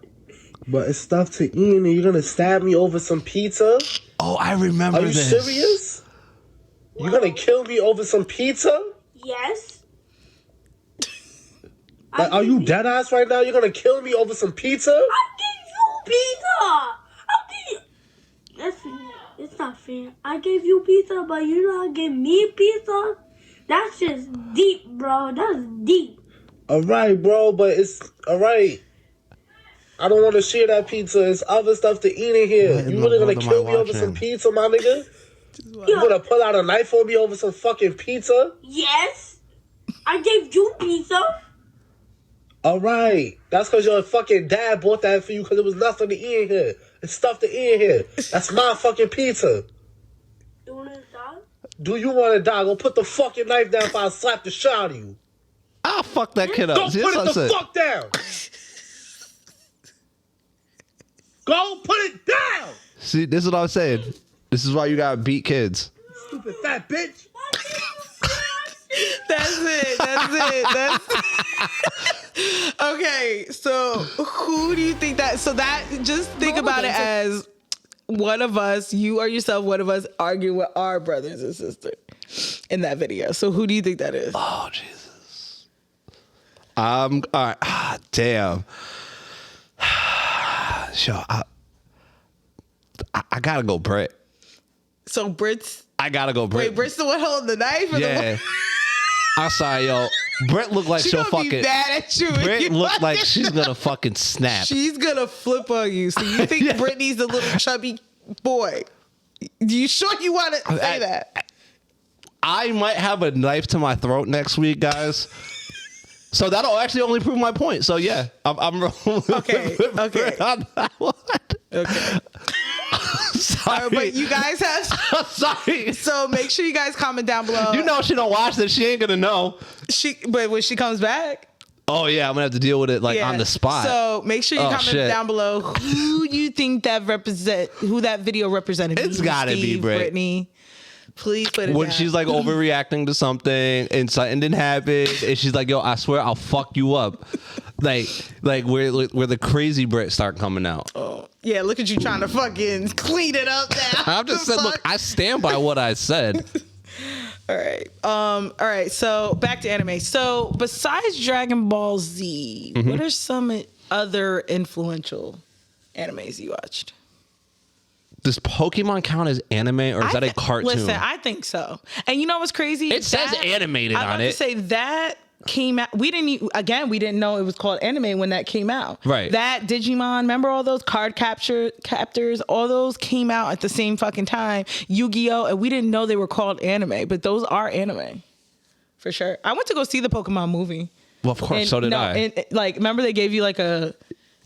But it's stuff to eat, and you're gonna stab me over some pizza? Oh, I remember Are you this. serious? You're gonna kill me over some pizza? Yes. Like, are you dead ass right now? You're gonna kill me over some pizza? I gave you pizza. It's not fair. I gave you pizza, but you not give me pizza? That's just deep, bro. That's deep. Alright, bro, but it's alright. I don't want to share that pizza. There's other stuff to eat in here. What in You the really gonna world am kill I me over watching? some pizza, my nigga? You gonna pull out a knife on me over some fucking pizza? Yes. I gave you pizza. Alright. That's because your fucking dad bought that for you because there was nothing to eat in here. It's stuff to eat in here. That's my fucking pizza. You want to die? Do you want to die? Go put the fucking knife down before I slap the shit out of you. I'll fuck that kid up. Go See, put that's it the what I said. fuck down. Go put it down. See, this is what I was saying. This is why you gotta beat kids. Stupid fat bitch. That's it. Okay, so who do you think that? So that just think about it as one of us, you or yourself, one of us arguing with our brothers and sisters in that video. So who do you think that is? Oh Jesus. All right. Damn. Sure. I gotta go, Britt. So Britt's. I gotta go, Britt. Wait, Britt's the one holding the knife? Or the Yeah. one? I'm sorry, yo. Britt looked like She she'll gonna be fucking. mad at you. Britt looked like she's gonna fucking snap. She's gonna flip on you. So you think Yeah. Brittany's the little chubby boy? You sure you want to say that? I might have a knife to my throat next week, guys. So that'll actually only prove my point. So yeah, I'm rolling. Okay, okay. On that one. Okay. Sorry, But you guys have. I'm sorry. So make sure you guys comment down below. You know she don't watch this. She ain't gonna know. But when she comes back. Oh yeah, I'm gonna have to deal with it like on the spot. So make sure you comment shit. down below who you think who that video represented. It's Me, gotta be Steve, Britt. Brittany. Please put it when down. she's like overreacting to something and something didn't happen, and she's like, "Yo, I swear I'll fuck you up," like where the crazy Brits start coming out. Oh, yeah, look at you trying to fucking clean it up now. I've just said, look, I stand by what I said. All right. So back to anime. So besides Dragon Ball Z, what are some other influential animes you watched? Does Pokemon count as anime, or is that a cartoon? Listen, I think so. And you know what's crazy? It says animated on it. I was about to say that came out. We didn't know it was called anime when that came out. Right. That Digimon, remember all those card captors? All those came out at the same fucking time. Yu-Gi-Oh! And we didn't know they were called anime, but those are anime for sure. I went to go see the Pokemon movie. Well, of course, so did I. And, like, remember they gave you like a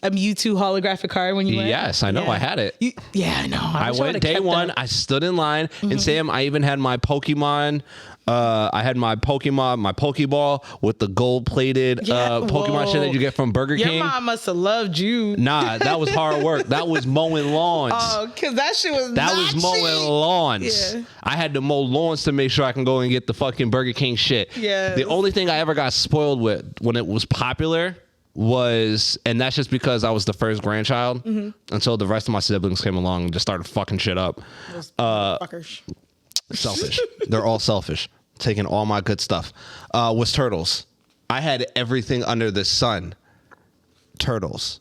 Mewtwo holographic card when you went? Yes, I know. Yeah. I had it. I know. I went day one. I stood in line, and Sam, I even had my Pokemon. I had my Pokeball with the gold-plated Pokemon shit that you get from Burger King. Your mom must have loved you. Nah, that was hard work. That was mowing lawns. Oh, because that shit was mowing lawns. Yeah. I had to mow lawns to make sure I can go and get the fucking Burger King shit. Yeah. The only thing I ever got spoiled with when it was popular was, and that's just because I was the first grandchild, until the rest of my siblings came along and just started fucking shit up. Fuckers. Selfish. They're all selfish. Taking all my good stuff. Was Turtles. I had everything under the sun. Turtles.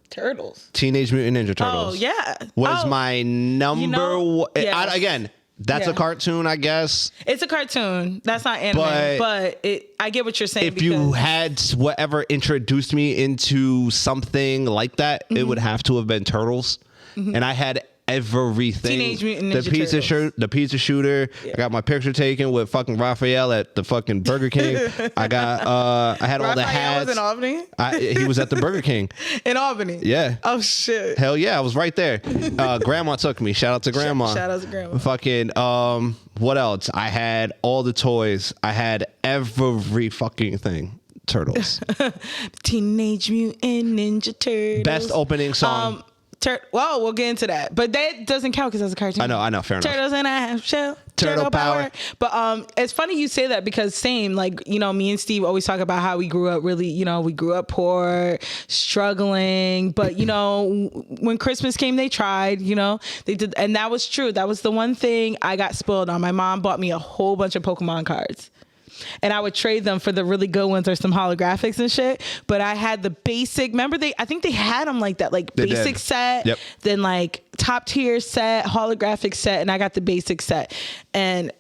Teenage Mutant Ninja Turtles. Oh, yeah. Was my number one. yes. Again, that's a cartoon, I guess. It's a cartoon. That's not anime. But I get what you're saying. If you had whatever introduced me into something like that, it would have to have been Turtles. And I had everything. Teenage Mutant Ninja Turtles. The pizza shooter. Yeah. I got my picture taken with fucking Raphael at the fucking Burger King. I had all the hats. Raphael was in Albany? He was at the Burger King. In Albany? Yeah. Oh, shit. Hell yeah, I was right there. Grandma took me. Shout out to Grandma. Shout out to Grandma. Fucking, what else? I had all the toys. I had every fucking thing. Turtles. Teenage Mutant Ninja Turtles. Best opening song. Well, we'll get into that, but that doesn't count because that's a cartoon. I know. Fair enough. Turtles in a half shell. Turtle power. But it's funny you say that because same, like, you know, me and Steve always talk about how we grew up really, you know, we grew up poor, struggling, but you know, when Christmas came, they tried, you know, they did, and that was true. That was the one thing I got spoiled on. My mom bought me a whole bunch of Pokemon cards. And I would trade them for the really good ones or some holographics and shit. But I had the basic, remember I think they had them like that, like basic set, then like top tier set, holographic set, and I got the basic set. And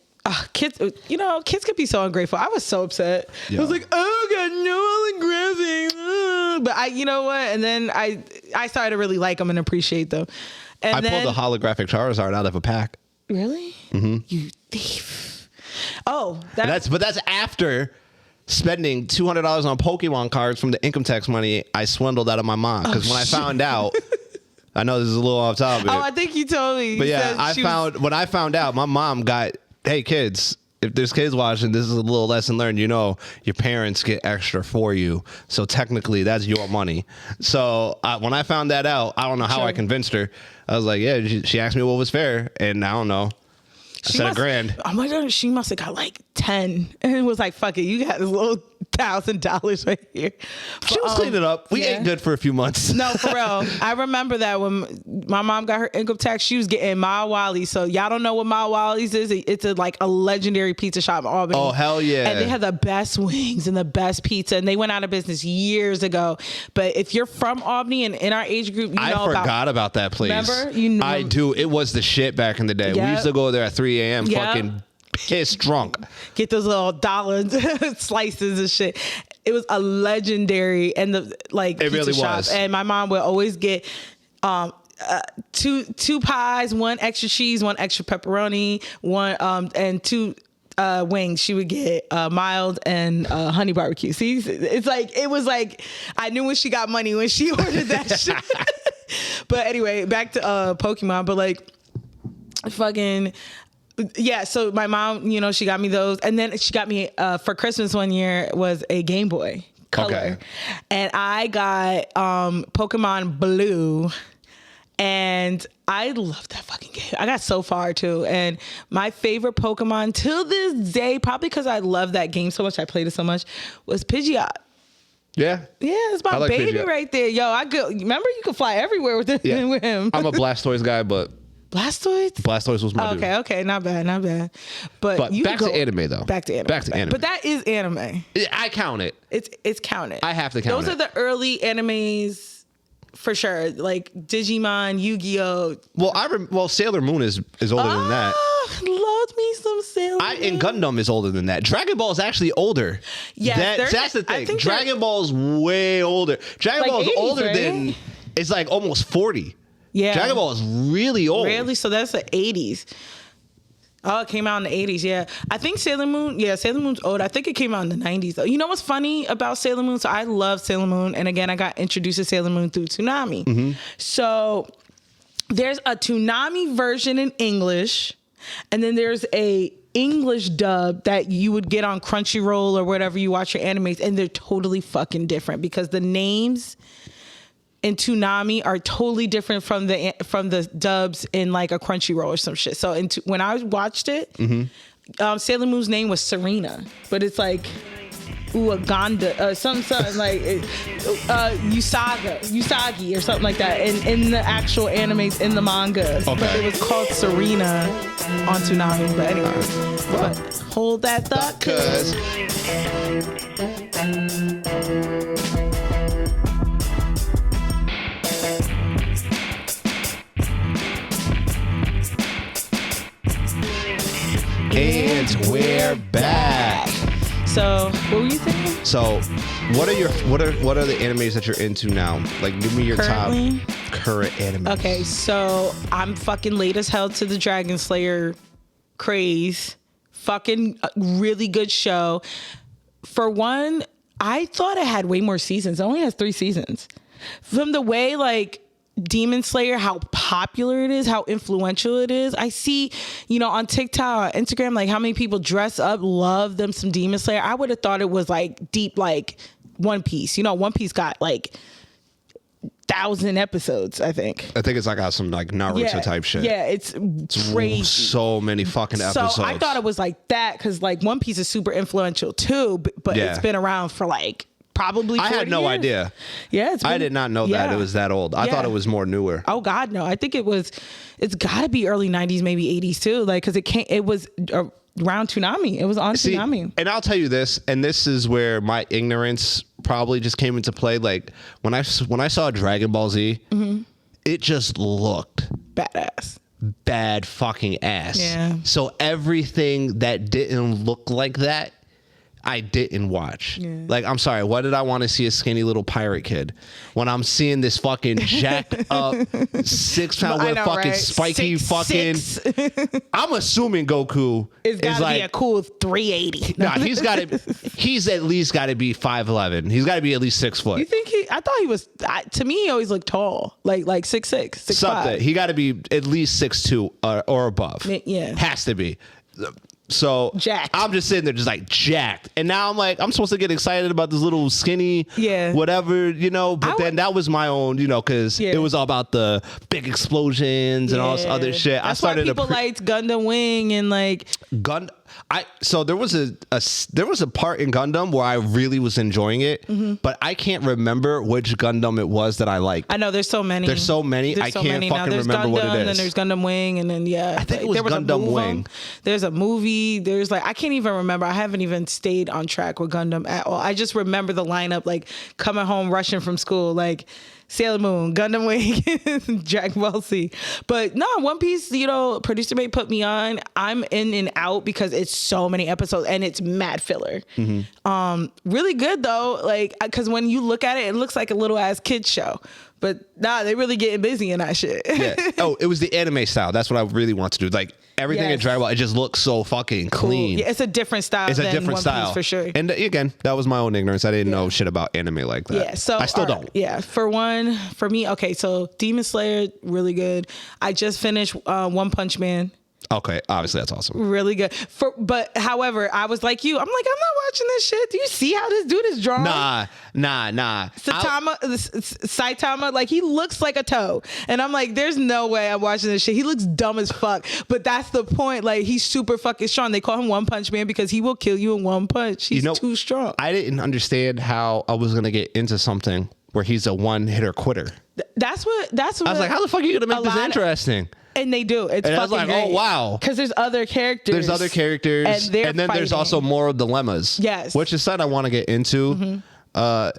kids could be so ungrateful. I was so upset. I was like, oh, I got no holographics. But you know what? And then I started to really like them and appreciate them. And I pulled the holographic Charizard out of a pack. Really? Mm-hmm. You thief. Oh, that's after spending $200 on Pokemon cards from the income tax money I swindled out of my mom. Because when I found out, I know this is a little off topic. Oh, I think you told me. But yeah, when I found out, my mom got, hey kids, if there's kids watching, this is a little lesson learned. You know, your parents get extra for you. So technically, that's your money. So when I found that out, I don't know how I convinced her. I was like, yeah, she asked me what was fair. And I don't know. I said $1,000. Oh my God, she must have got like 10. And it was like, fuck it, you got this little $1,000 right here. She was cleaning up. We ate good for a few months. No, for real. I remember that when my mom got her income tax, she was getting Mild Wally's. So y'all don't know what Mild Wally's is? It's like a legendary pizza shop in Albany. Oh, hell yeah. And they had the best wings and the best pizza. And they went out of business years ago. But if you're from Albany and in our age group, I forgot about that place. Remember? I do. It was the shit back in the day. We used to go there at 3 a.m. fucking pissed drunk. Get those little dollar slices and shit. It was a legendary and the pizza really shop. was. And my mom would always get two pies, one extra cheese, one extra pepperoni, one and two wings. She would get mild and honey barbecue. See, it was like I knew when she got money when she ordered that shit. But anyway, back to Pokemon. But like fucking. Yeah, so my mom, you know, she got me those. And then she got me, for Christmas one year, was a Game Boy Color. Okay. And I got Pokemon Blue And I love that fucking game. I got so far too. And my favorite Pokemon till this day, probably because I love that game so much, I played it so much, was Pidgeot. Yeah. Yeah, it's my baby Pidgeot right there. Yo, remember you could fly everywhere with him. I'm a Blastoise guy, but Blastoise was my dude. Okay, not bad. But back to anime though. Back to anime. But that is anime. I count it. It's counted. I have to count it. Those are the early animes for sure. Like Digimon, Yu-Gi-Oh. Well, Sailor Moon is older than that. Love me some Sailor Moon. And Gundam is older than that. Dragon Ball is actually older. Yeah, that's the thing. Dragon Ball is way older. Dragon Ball is 80s, older than. It's like almost 40. Yeah. Dragon Ball is really old. Really? So that's the 80s. Oh, it came out in the 80s, yeah. I think Sailor Moon's old. I think it came out in the 90s, though. You know what's funny about Sailor Moon? So I love Sailor Moon. And again, I got introduced to Sailor Moon through Toonami. Mm-hmm. So there's a Toonami version in English. And then there's a English dub that you would get on Crunchyroll or wherever you watch your animes. And they're totally fucking different because the names in Toonami are totally different from the dubs in like a Crunchyroll or some shit. So when I watched it, Sailor Moon's name was Serena, but it's like Uganda, something like Usagi or something like that in the actual animes in the mangas. Okay. But it was called Serena on Toonami. But anyway, hold that thought, cuz. And we're back. So, what were you thinking? So, what are the animes that you're into now? Like, give me your top current animes. Okay, so I'm fucking late as hell to the Dragon Slayer craze. Fucking really good show. For one, I thought it had way more seasons. It only has 3 seasons. From the way like Demon Slayer, how popular it is, how influential it is. I see, on TikTok, Instagram, like how many people dress up, love them some Demon Slayer. I would have thought it was like deep, like One Piece. One Piece got like 1,000 episodes, I think. I think it's like some like Naruto type shit. Yeah, it's crazy. So many fucking episodes. So I thought it was like that because like One Piece is super influential too, but it's been around for like probably 40 I had no years. idea. Yeah, I did not know that it was that old. I thought it was more newer. Oh God, no! I think it's got to be early 90s, maybe 80s too. Like, because it was around Toonami. It was on Toonami. And I'll tell you this, and this is where my ignorance probably just came into play. Like when I saw Dragon Ball Z, it just looked badass. Bad fucking ass. Yeah. So everything that didn't look like that, I didn't watch. Yeah. Like, I'm sorry, why did I want to see a skinny little pirate kid when I'm seeing this fucking jacked up 6-pound with fucking spiky fucking. I'm assuming Goku is gotta be a cool 380. Nah, he's at least got to be 5'11". He's got to be at least 6 foot. You think I thought he was, to me, he always looked tall, like 6'6", 6'5". Something. He got to be at least 6'2" or above. Yeah. Has to be. So jacked. I'm just sitting there just like jacked. And now I'm like, I'm supposed to get excited about this little skinny, whatever, but then that was my own, because it was all about the big explosions and all this other shit. That's I started why people liked Gundam Wing and like so there was a part in Gundam where I really was enjoying it, but I can't remember which Gundam it was that I liked. I know there's so many. I can't fucking remember Gundam, what it is. And then there's Gundam Wing, and then I think it was Gundam Wing. There's a movie. There's I can't even remember. I haven't even stayed on track with Gundam at all. I just remember the lineup, like coming home rushing from school, like Sailor Moon, Gundam Wing, Dragon Ball Z. But no, One Piece, producer May put me on. I'm in and out because it's so many episodes and it's mad filler. Really good though, like because when you look at it, it looks like a little ass kid show. But nah, they really getting busy in that shit. Yeah. Oh, it was the anime style. That's what I really want to do. Like everything in Dragon Ball, it just looks so fucking clean. Yeah, it's a different style. It's a different style Piece for sure. And again, that was my own ignorance. I didn't know shit about anime like that. Yeah, so I still don't. Yeah, for me, okay. So Demon Slayer, really good. I just finished One Punch Man. Okay, obviously that's awesome. Really good. But however, I was like you. I'm like, I'm not watching this shit? Do you see how this dude is drawn? Nah. Saitama, like he looks like a toe. And I'm like, there's no way I'm watching this shit. He looks dumb as fuck. But that's the point. Like, he's super fucking strong. They call him One Punch Man because he will kill you in one punch. He's too strong. I didn't understand how I was gonna get into something where he's a one-hitter quitter. That's what I was like, how the fuck are you gonna make this interesting? And they do. It's and fucking I was like, great. oh wow. Because there's other characters. And then there's also moral dilemmas. Yes. Which is something I want to get into a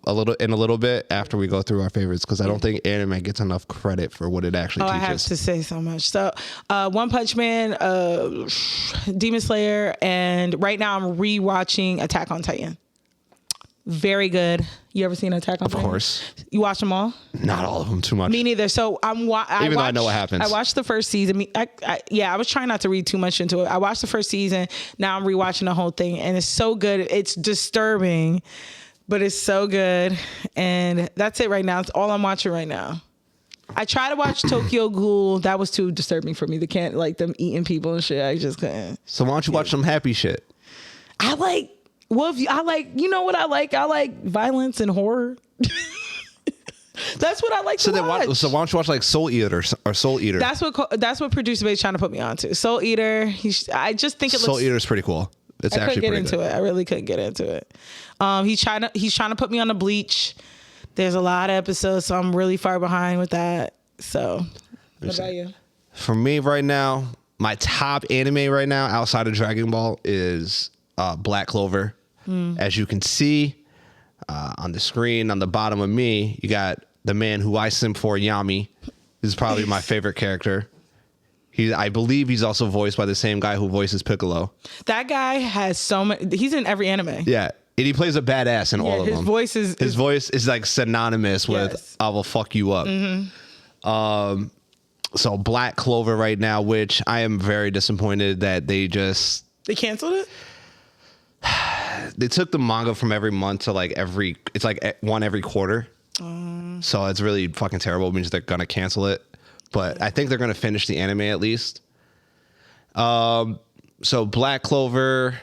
little bit after we go through our favorites, because I don't think anime gets enough credit for what it actually teaches. I have to say so much. So One Punch Man, Demon Slayer, and right now I'm rewatching Attack on Titan. Very good. You ever seen Attack on Titan? Of course. You watch them all? Not all of them, too much. Me neither. So even though I know what happens. I watched the first season. I was trying not to read too much into it. I watched the first season. Now I'm rewatching the whole thing, and it's so good. It's disturbing, but it's so good. And that's it right now. It's all I'm watching right now. I tried to watch Tokyo Ghoul. That was too disturbing for me. They can't, like, them eating people and shit. I just couldn't. So why don't you watch some happy shit? You know what I like? I like violence and horror. That's what I like to watch. So why don't you watch like Soul Eater or Soul Eater? That's what Producer Babe's trying to put me on to. Soul Eater. I just think it looks. Soul Eater is pretty cool. It's actually pretty good. I couldn't get into it. I really couldn't get into it. He's trying to put me on the Bleach. There's a lot of episodes, so I'm really far behind with that. So, what about you? For me right now, my top anime right now outside of Dragon Ball is Black Clover. As you can see on the screen on the bottom of me, you got the man who I simp for, Yami. This is probably my favorite character. I believe he's also voiced by the same guy who voices Piccolo. That guy has so many. He's in every anime. Yeah. And he plays a badass in all of them. His voice is like synonymous with "I will fuck you up." Mm-hmm. So Black Clover right now, which I am very disappointed that they canceled it. They took the manga from every month to it's like one every quarter. So it's really fucking terrible. It means they're gonna cancel it, but I think they're gonna finish the anime at least. So Black Clover.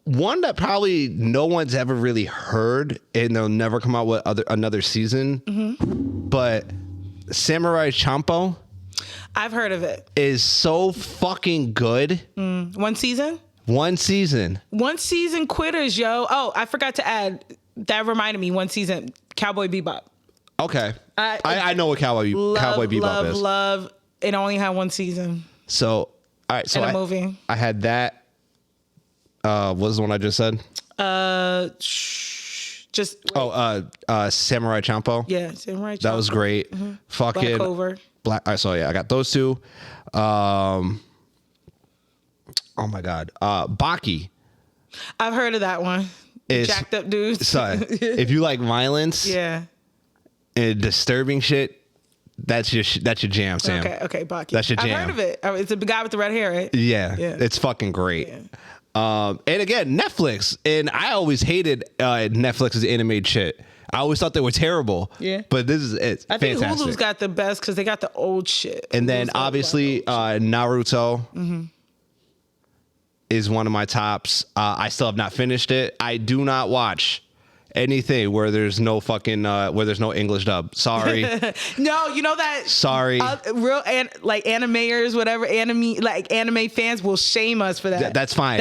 One that probably no one's ever really heard, and they'll never come out with another season. Mm-hmm. But Samurai Champloo, I've heard of it, is so fucking good. One season? One season quitters, yo. Oh, I forgot to add. That reminded me. One season, Cowboy Bebop. Okay, I know what Cowboy Bebop is. Love. It only had one season. So all right, so a movie. I had that. What was the one I just said? Samurai Champloo. Yeah, Samurai Champloo. That was great. Mm-hmm. Fucking Black Clover. All right, so yeah, I got those two. Oh my god, Baki. I've heard of that one. Jacked up dudes. Son, if you like violence, and disturbing shit, that's your jam, Sam. Okay, Baki. That's your jam. I've heard of it. It's a guy with the red hair, right? Yeah, it's fucking great. Yeah. And again, Netflix. And I always hated Netflix's animated shit. I always thought they were terrible. Yeah. But it's I think fantastic. Hulu's got the best because they got the old shit. And then obviously Naruto is one of my tops. I still have not finished it. I do not watch anything where there's no fucking where there's no English dub. Sorry. No, you know that. Sorry. Real animators, whatever anime fans will shame us for that. That's fine.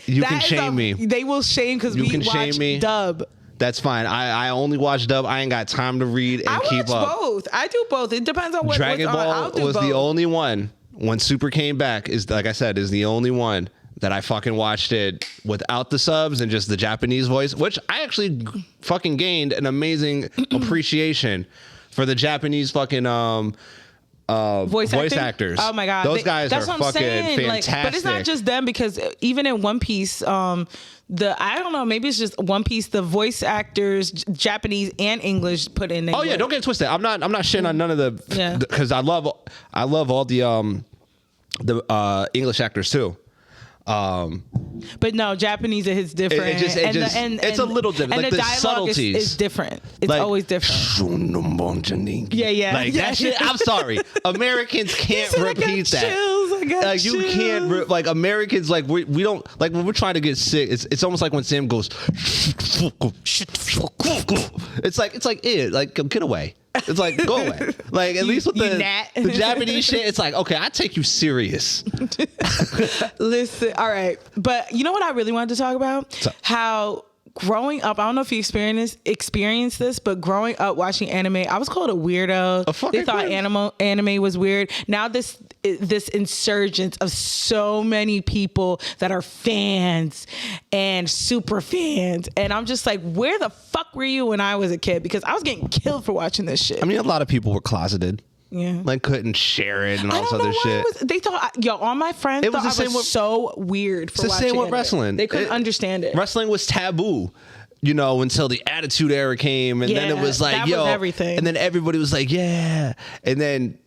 You can shame me. They will shame because we watch dub. That's fine. I only watch dub. I ain't got time to read and keep up. I watch both. I do both. It depends on what Dragon Ball was the only one when Super came back. Is like I said, is the only one that I fucking watched it without the subs and just the Japanese voice, which I actually fucking gained an amazing appreciation for the Japanese fucking voice actors. Oh my god, those guys are fucking fantastic. But it's not just them, because even in One Piece, I don't know, maybe it's just One Piece, the voice actors, Japanese and English, put in there. Oh yeah, don't get it twisted. I'm not shitting on none of the, because I love all the English actors too. But no, Japanese is different. It's a little different. And like the dialogue is different. It's like, always different. Yeah. Like that shit. I'm sorry. Americans can't repeat that. Chills. Like you can't like Americans like we don't like when we're trying to get sick. It's almost like when Sam goes. It's like get away. It's like go away. Like at least with the Japanese shit, it's like okay, I take you serious. Listen, all right, but you know what I really wanted to talk about? How growing up, I don't know if you experienced this, but growing up watching anime, I was called a weirdo. They thought anime was weird. Now this insurgence of so many people that are fans and super fans, and I'm just like, where the fuck were you when I was a kid? Because I was getting killed for watching this shit. I mean, a lot of people were closeted. Yeah, like couldn't share it and all this other shit. They thought, all my friends thought I was so weird for watching it. It's the same with wrestling. They couldn't understand it. Wrestling was taboo, you know, until the Attitude Era came, and then it was like, that was everything. And then everybody was like, yeah, and then,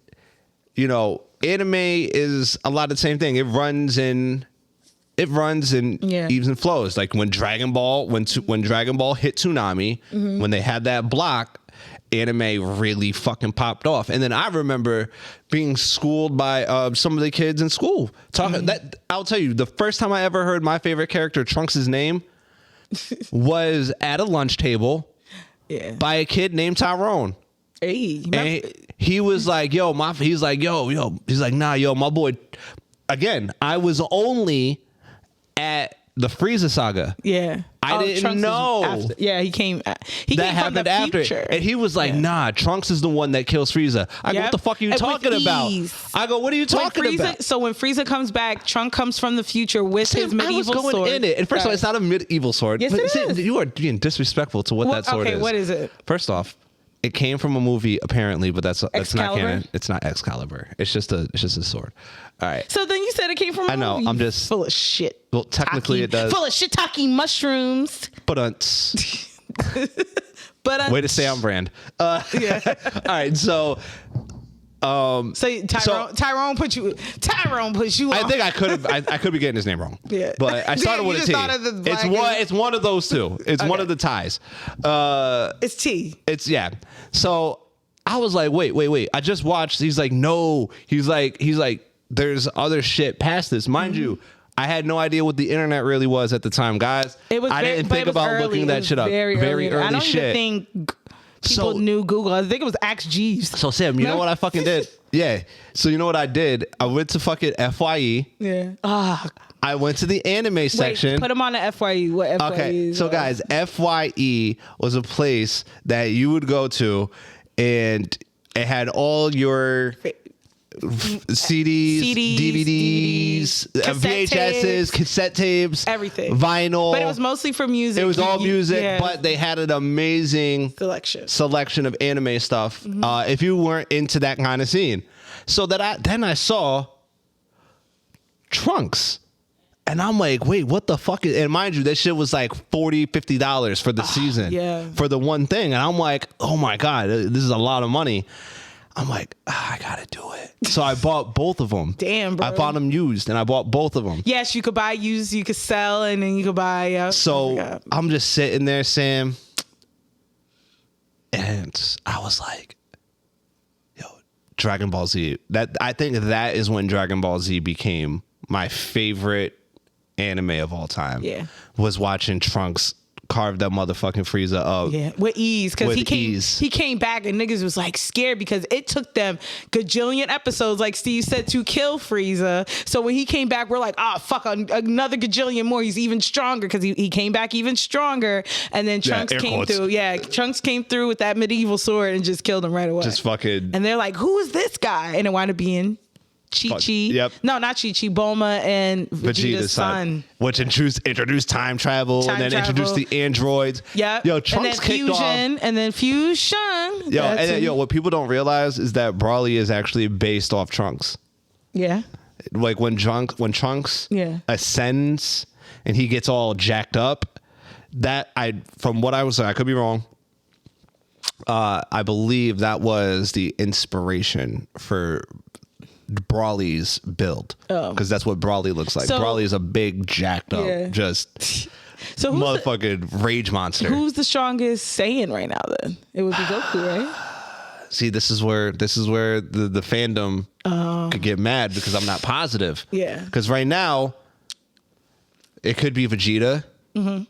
you know, anime is a lot of the same thing. It runs in eves and flows. Like when Dragon Ball hit Toonami, when they had that block, anime really fucking popped off. And then I remember being schooled by some of the kids in school talking that I'll tell you, the first time I ever heard my favorite character Trunks' name was at a lunch table by a kid named Tyrone. Hey, and he was like, my boy. Again, I was only at the Frieza saga. Yeah. I didn't Trunks know. He came that from happened the after future. it. And he was like, nah, Trunks is the one that kills Frieza. I go, what the fuck are you talking about? I go, what are you talking about? So when Frieza comes back, Trunks comes from the future with his medieval sword. I was going in it. And first of all, it's not a medieval sword. Yes, it is. You are being disrespectful to what that sword is. Okay, what is it? First off, it came from a movie apparently, but that's not canon. It's not Excalibur. It's just a sword. All right. So then you said it came from a movie. I know. I'm just full of shit. Well, technically it does. Full of shiitake mushrooms. But way to stay on brand. All right. So. Tyrone put you on. I think I could be getting his name wrong. Yeah. But I started with a T. It's one of those two. It's one of the ties. It's T. It's So I was like, wait. I just watched. He's like, no. He's like, there's other shit past this. Mind you, I had no idea what the internet really was at the time, guys. I didn't think about looking that shit up. Very early I don't shit. even think people knew Google. I think it was Ask Jeeves. So Sam, you know what I fucking did? Yeah. So you know what I did? I went to fucking FYE. Yeah. I went to the anime section. Wait, put them on the FYE. What FYE is? So guys, FYE was a place that you would go to, and it had all your CDs, DVDs, VHSs, cassette tapes, everything, vinyl. But it was mostly for music. It was all music, but they had an amazing selection of anime stuff. If you weren't into that kind of scene, so that I saw Trunks. And I'm like, wait, what the fuck is... And mind you, that shit was like $40, $50 for the season. For the one thing. And I'm like, oh my God, this is a lot of money. I'm like, I gotta do it. So I bought both of them. Damn, bro. I bought them used, and I bought both of them. Yes, you could buy used, you could sell, and then you could buy... So I'm just sitting there, Sam, and I was like, yo, Dragon Ball Z. I think that is when Dragon Ball Z became my favorite anime of all time. Yeah. Was watching Trunks carve that motherfucking Frieza up. Yeah, with ease. Because he came back and niggas was like scared because it took them gajillion episodes, like Steve said, to kill Frieza. So when he came back, we're like, fuck, another gajillion more. He's even stronger because he came back even stronger. And then Trunks came through. Yeah, Trunks came through with that medieval sword and just killed him right away. Just fucking... And they're like, who is this guy? And it wound up being... Chi-Chi. Yep. No, not Chi-Chi. Bulma and Vegeta's son. Which introduced time travel and then introduced the androids. Yep. Yo, Trunks kicked off. And then Fusion. What people don't realize is that Broly is actually based off Trunks. Yeah. Like when Trunks ascends and he gets all jacked up, from what I was saying, I could be wrong. I believe that was the inspiration for Broly's build, because that's what Broly looks like. Broly is a big jacked up just motherfucking rage monster. Who's the strongest Saiyan right now then? It would be Goku, right? See, this is where the fandom could get mad because I'm not positive. Yeah. Because right now, it could be Vegeta. Mm-hmm.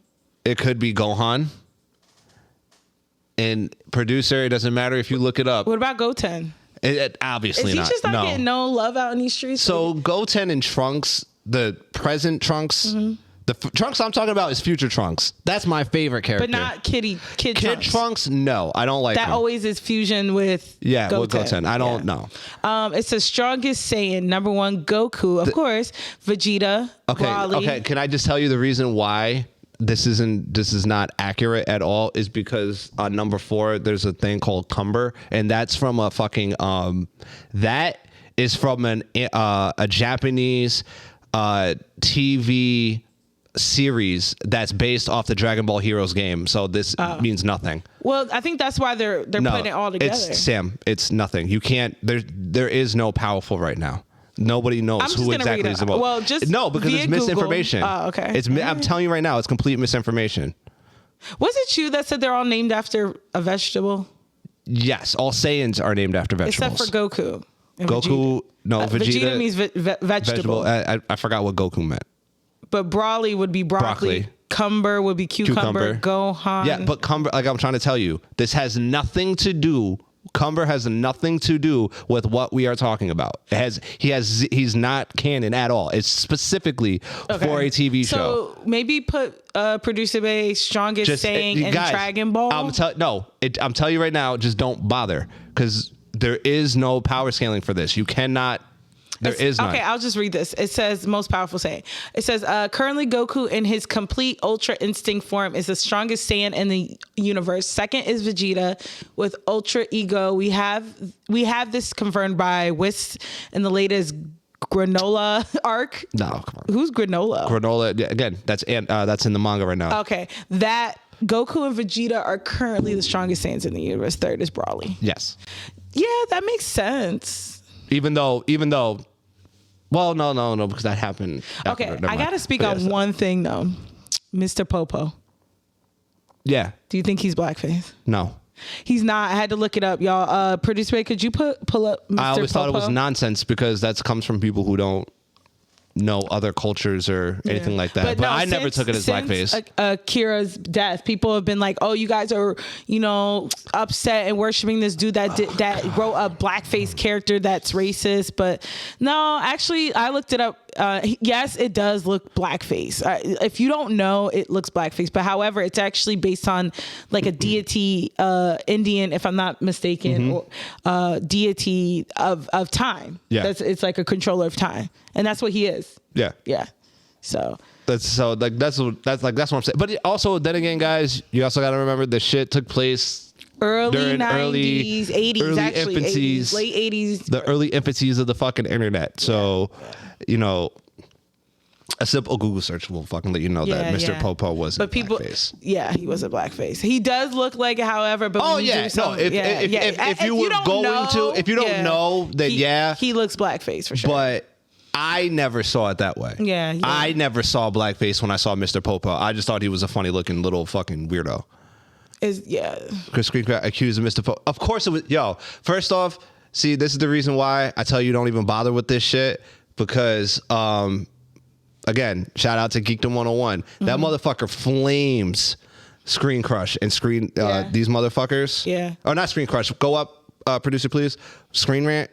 It could be Gohan. And producer, it doesn't matter if you look it up. What about Goten? It obviously Is he not. just not getting no love out in these streets? So Goten and Trunks, the present Trunks, the Trunks I'm talking about is future Trunks. That's my favorite character. But not Kid Trunks. No, I don't like that. him. Always is fusion with Goten. With Goten. I don't know. It's the strongest Saiyan. Number 1, Goku, of course. Vegeta. Broly. Okay. Can I just tell you the reason why this is not accurate at all is because on number 4 there's a thing called Cumber, and that's from a fucking that is from a Japanese TV series that's based off the Dragon Ball Heroes game. So this means nothing. Well, I think that's why they're putting it all together. It's nothing. You can't. There is no powerful right now. Nobody knows who exactly is about. Well, just no, because it's misinformation. Oh, okay. I'm telling you right now, it's complete misinformation. Was it you that said they're all named after a vegetable? Yes, all Saiyans are named after vegetables. Except for Goku. And Goku, no, Vegeta means vegetable. I forgot what Goku meant. But Broly would be broccoli. Cumber would be cucumber. Gohan. Yeah, but Cumber, like I'm trying to tell you, this has nothing to do. Cumber has nothing to do with what we are talking about. He's not canon at all. It's specifically for a TV show. So maybe put Producer Bay strongest Saiyan in Dragon Ball. I'm telling you right now, just don't bother because there is no power scaling for this. You cannot. There is none. Okay, I'll just read this. It says most powerful Saiyan. It says currently Goku in his complete Ultra Instinct form is the strongest Saiyan in the universe. Second is Vegeta with Ultra Ego. We have this confirmed by Whis in the latest Granola arc. No, come on. Who's Granola? Granola again. That's in the manga right now. Okay, that Goku and Vegeta are currently the strongest Saiyans in the universe. Third is Broly. Yes. Yeah, that makes sense. Even though, well, no, because that happened. Okay, I got to speak on one thing though. Mr. Popo. Yeah. Do you think he's blackface? No. He's not. I had to look it up, y'all. Producer, could you pull up Mr. I always thought it was Popo? nonsense because that comes from people who don't know other cultures or anything like that. But I never took it as blackface. Akira's death, people have been like, "Oh, you guys are, upset and worshiping this dude that wrote a blackface character that's racist." But no, actually, I looked it up. Yes, it does look blackface. If you don't know, it looks blackface. But however, it's actually based on like a deity, Indian, if I'm not mistaken, or deity of time. Yeah, it's like a controller of time, and that's what he is. Yeah, yeah. So that's what I'm saying. But also, then again, guys, you also got to remember the shit took place early 90s, 80s, actually, infancies, 80s, late 80s. The early infancies of the fucking internet. So, a simple Google search will fucking let you know that Mr. Popo was blackface. Yeah, he was a blackface. He does look like it, however, but if you don't know, then he looks blackface for sure. But I never saw it that way. Yeah. I never saw blackface when I saw Mr. Popo. I just thought he was a funny looking little fucking weirdo. Chris Green accused of Mr. Popo. Of course it was. First off, see, this is the reason why I tell you don't even bother with this shit because, again, shout out to Geekdom 101. That motherfucker flames Screen Crush and these motherfuckers. Yeah. Or not Screen Crush. Go up, producer, please. Screen Rant.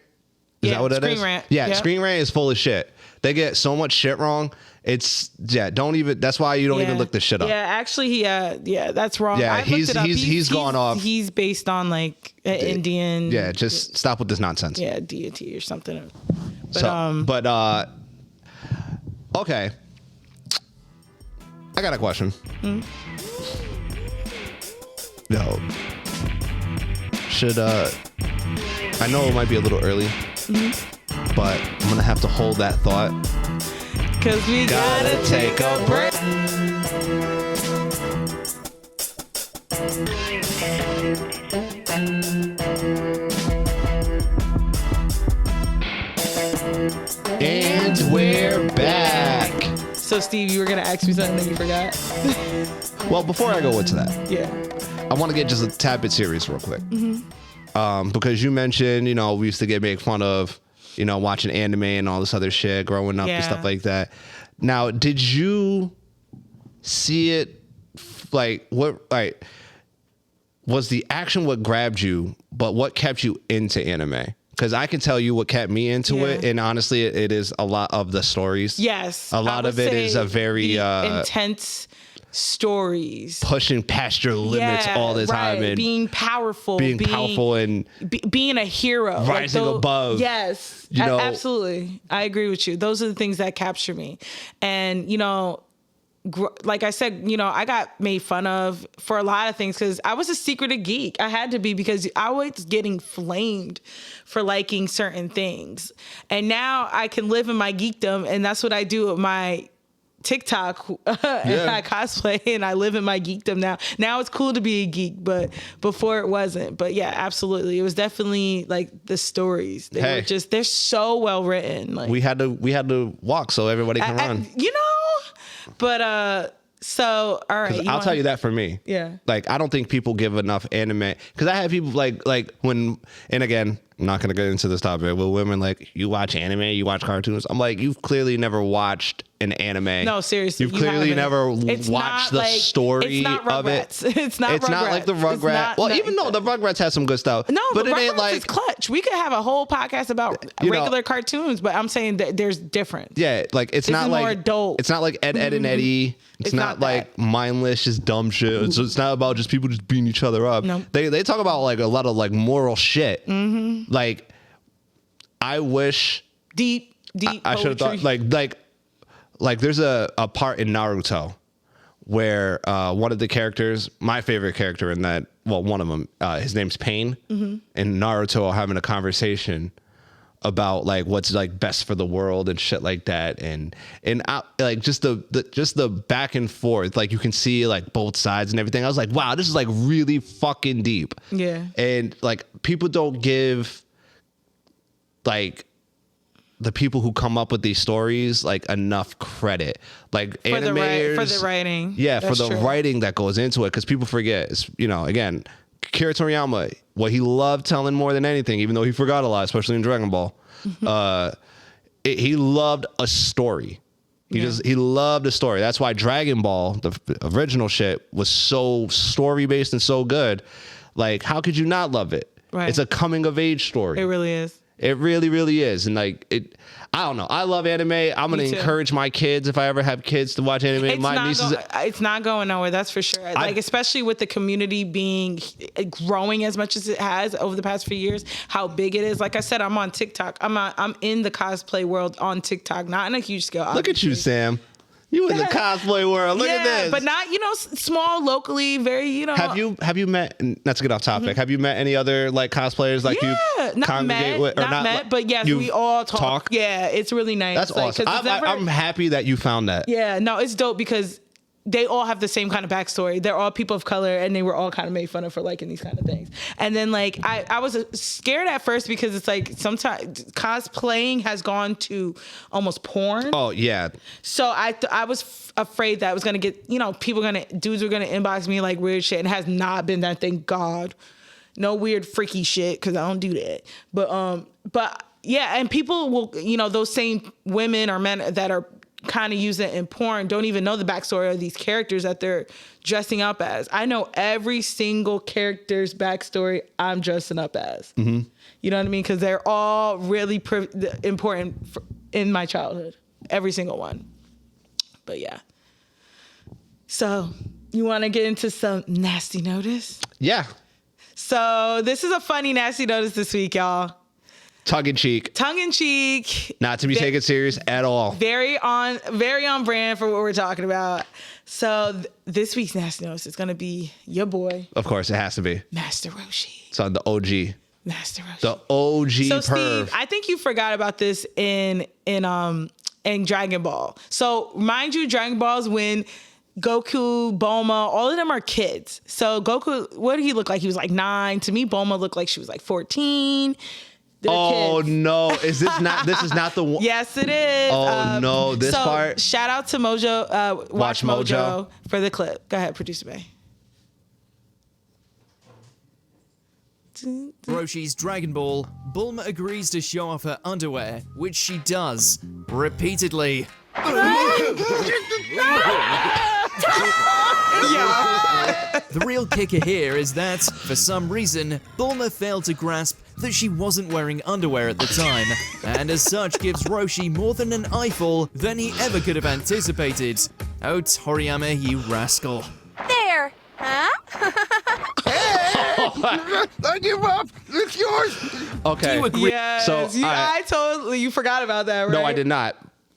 Is that what it is? Screen Rant. Yeah, Screen Rant is full of shit. They get so much shit wrong. Don't even. That's why you don't even look this shit up. Yeah, actually, that's wrong. Yeah, he's gone off. He's based on like an Indian. Yeah, just stop with this nonsense. Yeah, deity or something. Okay. I got a question. Yo, should I know it might be a little early, but I'm gonna have to hold that thought. Cause we gotta take a break. And we're back. So Steve, you were gonna ask me something that you forgot? Well, before I go into that, yeah, I want to get just a tad bit serious real quick. Because you mentioned, you know, we used to make fun of, you know, watching anime and all this other shit growing up and stuff like that. Now, did you see it? Like, what? Like, was the action what grabbed you, but what kept you into anime? Because I can tell you what kept me into it, and honestly, it is a lot of the stories. Yes, a lot of it is a very intense stories, pushing past your limits all the time, and being powerful, and being a hero, rising above. Yes, you know, absolutely, I agree with you. Those are the things that capture me, and you know. Like I said, you know, I got made fun of for a lot of things because I was a secretive geek. I had to be because I was getting flamed for liking certain things. And now I can live in my geekdom, and that's what I do with my TikTok. And I cosplay and I live in my geekdom now. Now it's cool to be a geek, but before it wasn't. But yeah, absolutely. It was definitely like the stories. They're so well written. Like, we had to walk so everybody can run. You know? But so all right, I'll tell you that for me. Yeah. Like, I don't think people give enough anime, because I have people like when, and again, I'm not gonna get into this topic, but women like, you watch anime, you watch cartoons. I'm like, you've clearly never watched an anime. No, seriously, you've clearly never watched the story of it. It's not like the Rugrats. Well, even though the Rugrats has some good stuff. No, but the it Rugrats ain't like is clutch. We could have a whole podcast about regular cartoons, but I'm saying that there's difference. Yeah, like it's not like more adult. It's not like Ed and Eddie. It's not like mindless, just dumb shit. So it's not about just people just beating each other up. No. They talk about like a lot of like moral shit. Mm-hmm. Like, I wish deep. I should have thought like there's a part in Naruto where one of the characters, my favorite character in that, well, one of them, his name's Pain, and Naruto are having a conversation about like what's like best for the world and shit like that, and like just the back and forth, like you can see like both sides and everything. I was like, wow, this is like really fucking deep. Yeah. And like people don't give like the people who come up with these stories like enough credit, like for animators, for the writing. Yeah, That's for the true. writing that goes into it, because people forget. It's, you know, again, Akira Toriyama, what he loved telling more than anything, even though he forgot a lot, especially in Dragon Ball, he loved a story. He loved a story. That's why Dragon Ball, the original shit, was so story based and so good. Like, how could you not love it? Right. It's a coming of age story. It really is. It really, really is. And like it, I don't know. I love anime. I'm gonna encourage my kids, if I ever have kids, to watch anime. It's not going nowhere. That's for sure. Like, especially with the community being growing as much as it has over the past few years, how big it is. Like I said, I'm on TikTok. I'm in the cosplay world on TikTok, not in a huge scale. Look at you, Sam. You in the cosplay world. Look at this. But not, small, locally, very, Have you met, not to get off topic, have you met any other like cosplayers like you congregate with? Not met, but yes, we all talk. Yeah, it's really nice. That's awesome. I'm happy that you found that. Yeah, no, it's dope because they all have the same kind of backstory. They're all people of color, and they were all kind of made fun of for liking these kind of things. And then like I was scared at first because it's like sometimes cosplaying has gone to almost porn. Oh yeah. So I was afraid that I was gonna get dudes were gonna inbox me like weird shit, and it has not been that. Thank God, no weird freaky shit, because I don't do that. But yeah, and people will those same women or men that are kind of use it in porn don't even know the backstory of these characters that they're dressing up as. I know every single character's backstory I'm dressing up as. Mm-hmm. You know what I mean? Because they're all really important in my childhood. Every single one. But yeah. So you want to get into some nasty notice? Yeah. So this is a funny nasty notice this week, y'all. Tongue in cheek. Not to be taken serious at all. Very on brand for what we're talking about. So this week's nasty notice is going to be your boy. Of course, it has to be. Master Roshi. It's on the OG. Master Roshi. The OG so perv. Steve, I think you forgot about this in Dragon Ball. So mind you, Dragon Ball's when Goku, Bulma, all of them are kids. So Goku, what did he look like? He was like 9. To me, Bulma looked like she was like 14. Kids. No! This is not the one. Yes, it is. Oh no! This part. Shout out to Mojo. Watch Mojo for the clip. Go ahead, producer Bay. Roshi's Dragon Ball, Bulma agrees to show off her underwear, which she does repeatedly. The real kicker here is that, for some reason, Bulma failed to grasp that she wasn't wearing underwear at the time, and as such gives Roshi more than an eyeful than he ever could have anticipated. Oh, Toriyama, you rascal. There! Huh? I give up. It's yours. Okay. Yes, So I totally, you forgot about that, right? No, I did not.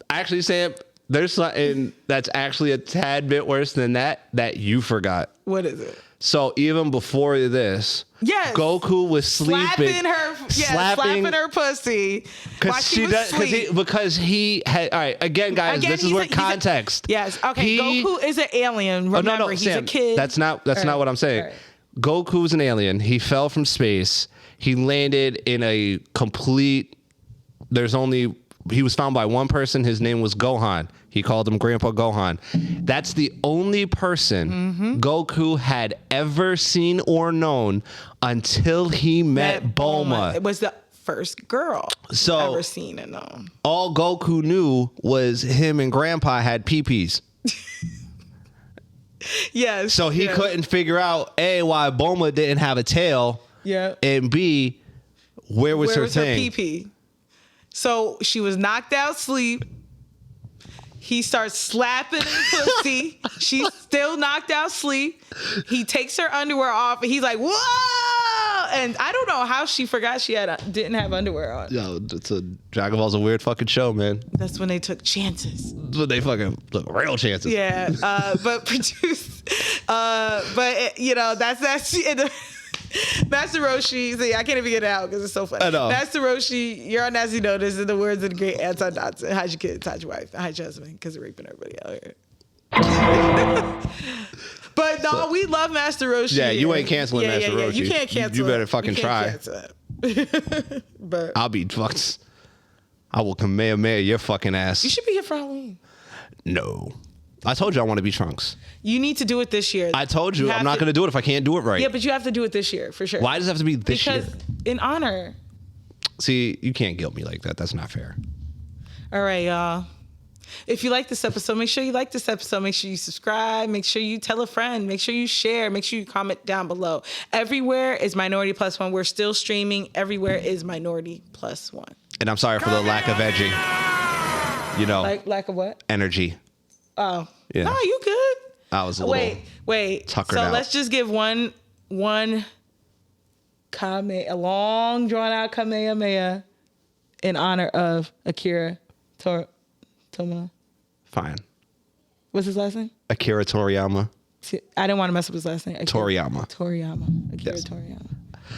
Actually, Sam, there's something that's actually a tad bit worse than that you forgot. What is it? So even before this, Yes. Goku was sleeping, slapping her pussy while she was asleep. because he had. All right, again, guys, this is where context. Yes. Okay. Goku is an alien. Remember, no, he's Sam, a kid. That's not what I'm saying. Right. Goku's an alien. He fell from space. He landed in a complete. He was found by one person. His name was Gohan. He called him Grandpa Gohan. That's the only person Goku had ever seen or known until he met Bulma. It was the first girl ever seen and known. All Goku knew was him and Grandpa had pee-pees. Yes. So he couldn't figure out, A, why Bulma didn't have a tail, and B, where was her thing? Her pee-pee? So she was knocked out asleep. He starts slapping her pussy. She's still knocked out asleep. He takes her underwear off and he's like, whoa! And I don't know how she forgot she didn't have underwear on. Yo, Dragon Ball's a weird fucking show, man. That's when they took chances. When they fucking took real chances. Yeah, but produced, that's Master Roshi. See, I can't even get it out because it's so funny. I know. Master Roshi, you're on nasty notice in the words of the great anti-Nazi. Hide your kids, hide your wife, hide your husband because they're raping everybody out here. But no, we love Master Roshi. Yeah, you ain't canceling Master Roshi. You can't cancel. You better fucking try. But I'll be fucked. I will Kamehameha your fucking ass. You should be here for Halloween. No. I told you I want to be Trunks. You need to do it this year. I told you I'm not going to do it if I can't do it right. Yeah, but you have to do it this year for sure. Why does it have to be this year? Because in honor. See, you can't guilt me like that. That's not fair. All right, y'all. If you like this episode, make sure you like this episode. Make sure you subscribe. Make sure you tell a friend. Make sure you share. Make sure you comment down below. Everywhere is MinorityPlus1. We're still streaming. Everywhere is MinorityPlus1. And I'm sorry for the lack of edging. You know. Lack of what? Energy. Oh. Yeah. No, you good. I was a little Wait. tuckered So out. let's just give one a long drawn out Kamehameha in honor of Akira Toriyama. Fine. What's his last name? Akira Toriyama. I didn't want to mess up his last name. Toriyama. Akira Toriyama.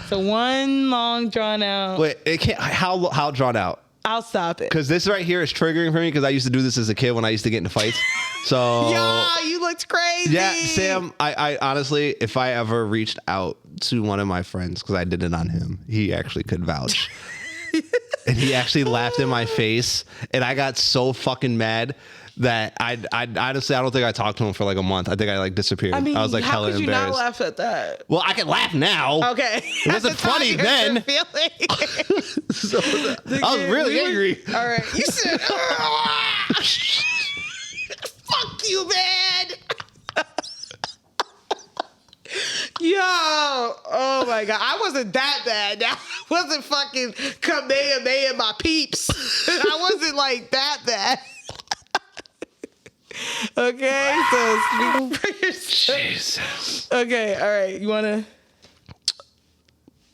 So one long drawn out. Wait, it can't. How drawn out? I'll stop it. Because this right here is triggering for me because I used to do this as a kid when I used to get into fights. So yeah, you looked crazy. Yeah, Sam, I honestly, if I ever reached out to one of my friends, because I did it on him, he actually could vouch. And he actually laughed in my face. And I got so fucking mad that I honestly, I don't think I talked to him for like a month. I think I like disappeared. I mean, I was like how hella could you embarrassed. not laugh at that? Well, I can laugh now. Okay. It wasn't funny then. So I was really angry. All right. You said, fuck you, man. Yo, oh my God. I wasn't that bad. I wasn't fucking Kamehameha my peeps. I wasn't like that bad. Okay, so speaking for yourself. Jesus. Okay, all right. You wanna?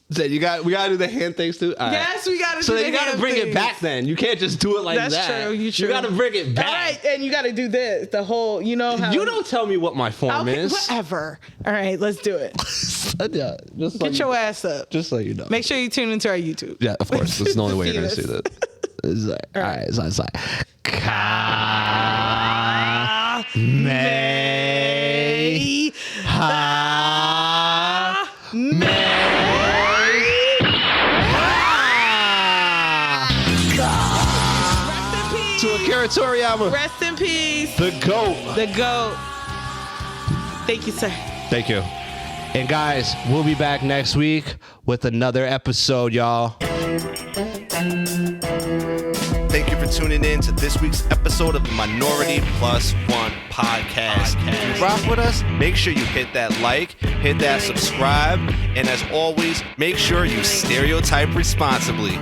So we gotta do the hand things too. All right. Yes, we gotta. So do then you gotta bring it back. Then you can't just do it like That's that. True. You gotta bring it back. All right, and you gotta do this. The whole. You know how. You don't tell me what my form is. Whatever. All right, let's do it. Yeah, just Get your ass up. Just so you know. Make sure you tune into our YouTube. Yeah, of course. That's the only way you're gonna see that. It's like, all right, so it's like to Akira Toriyama. Rest in peace. The GOAT. The GOAT. Thank you, sir. Thank you. And guys, we'll be back next week with another episode, y'all. Thank you for tuning in to this week's episode of the Minority Plus One podcast. If you rock with us, make sure you hit that like, hit that subscribe, and as always, make sure you stereotype responsibly.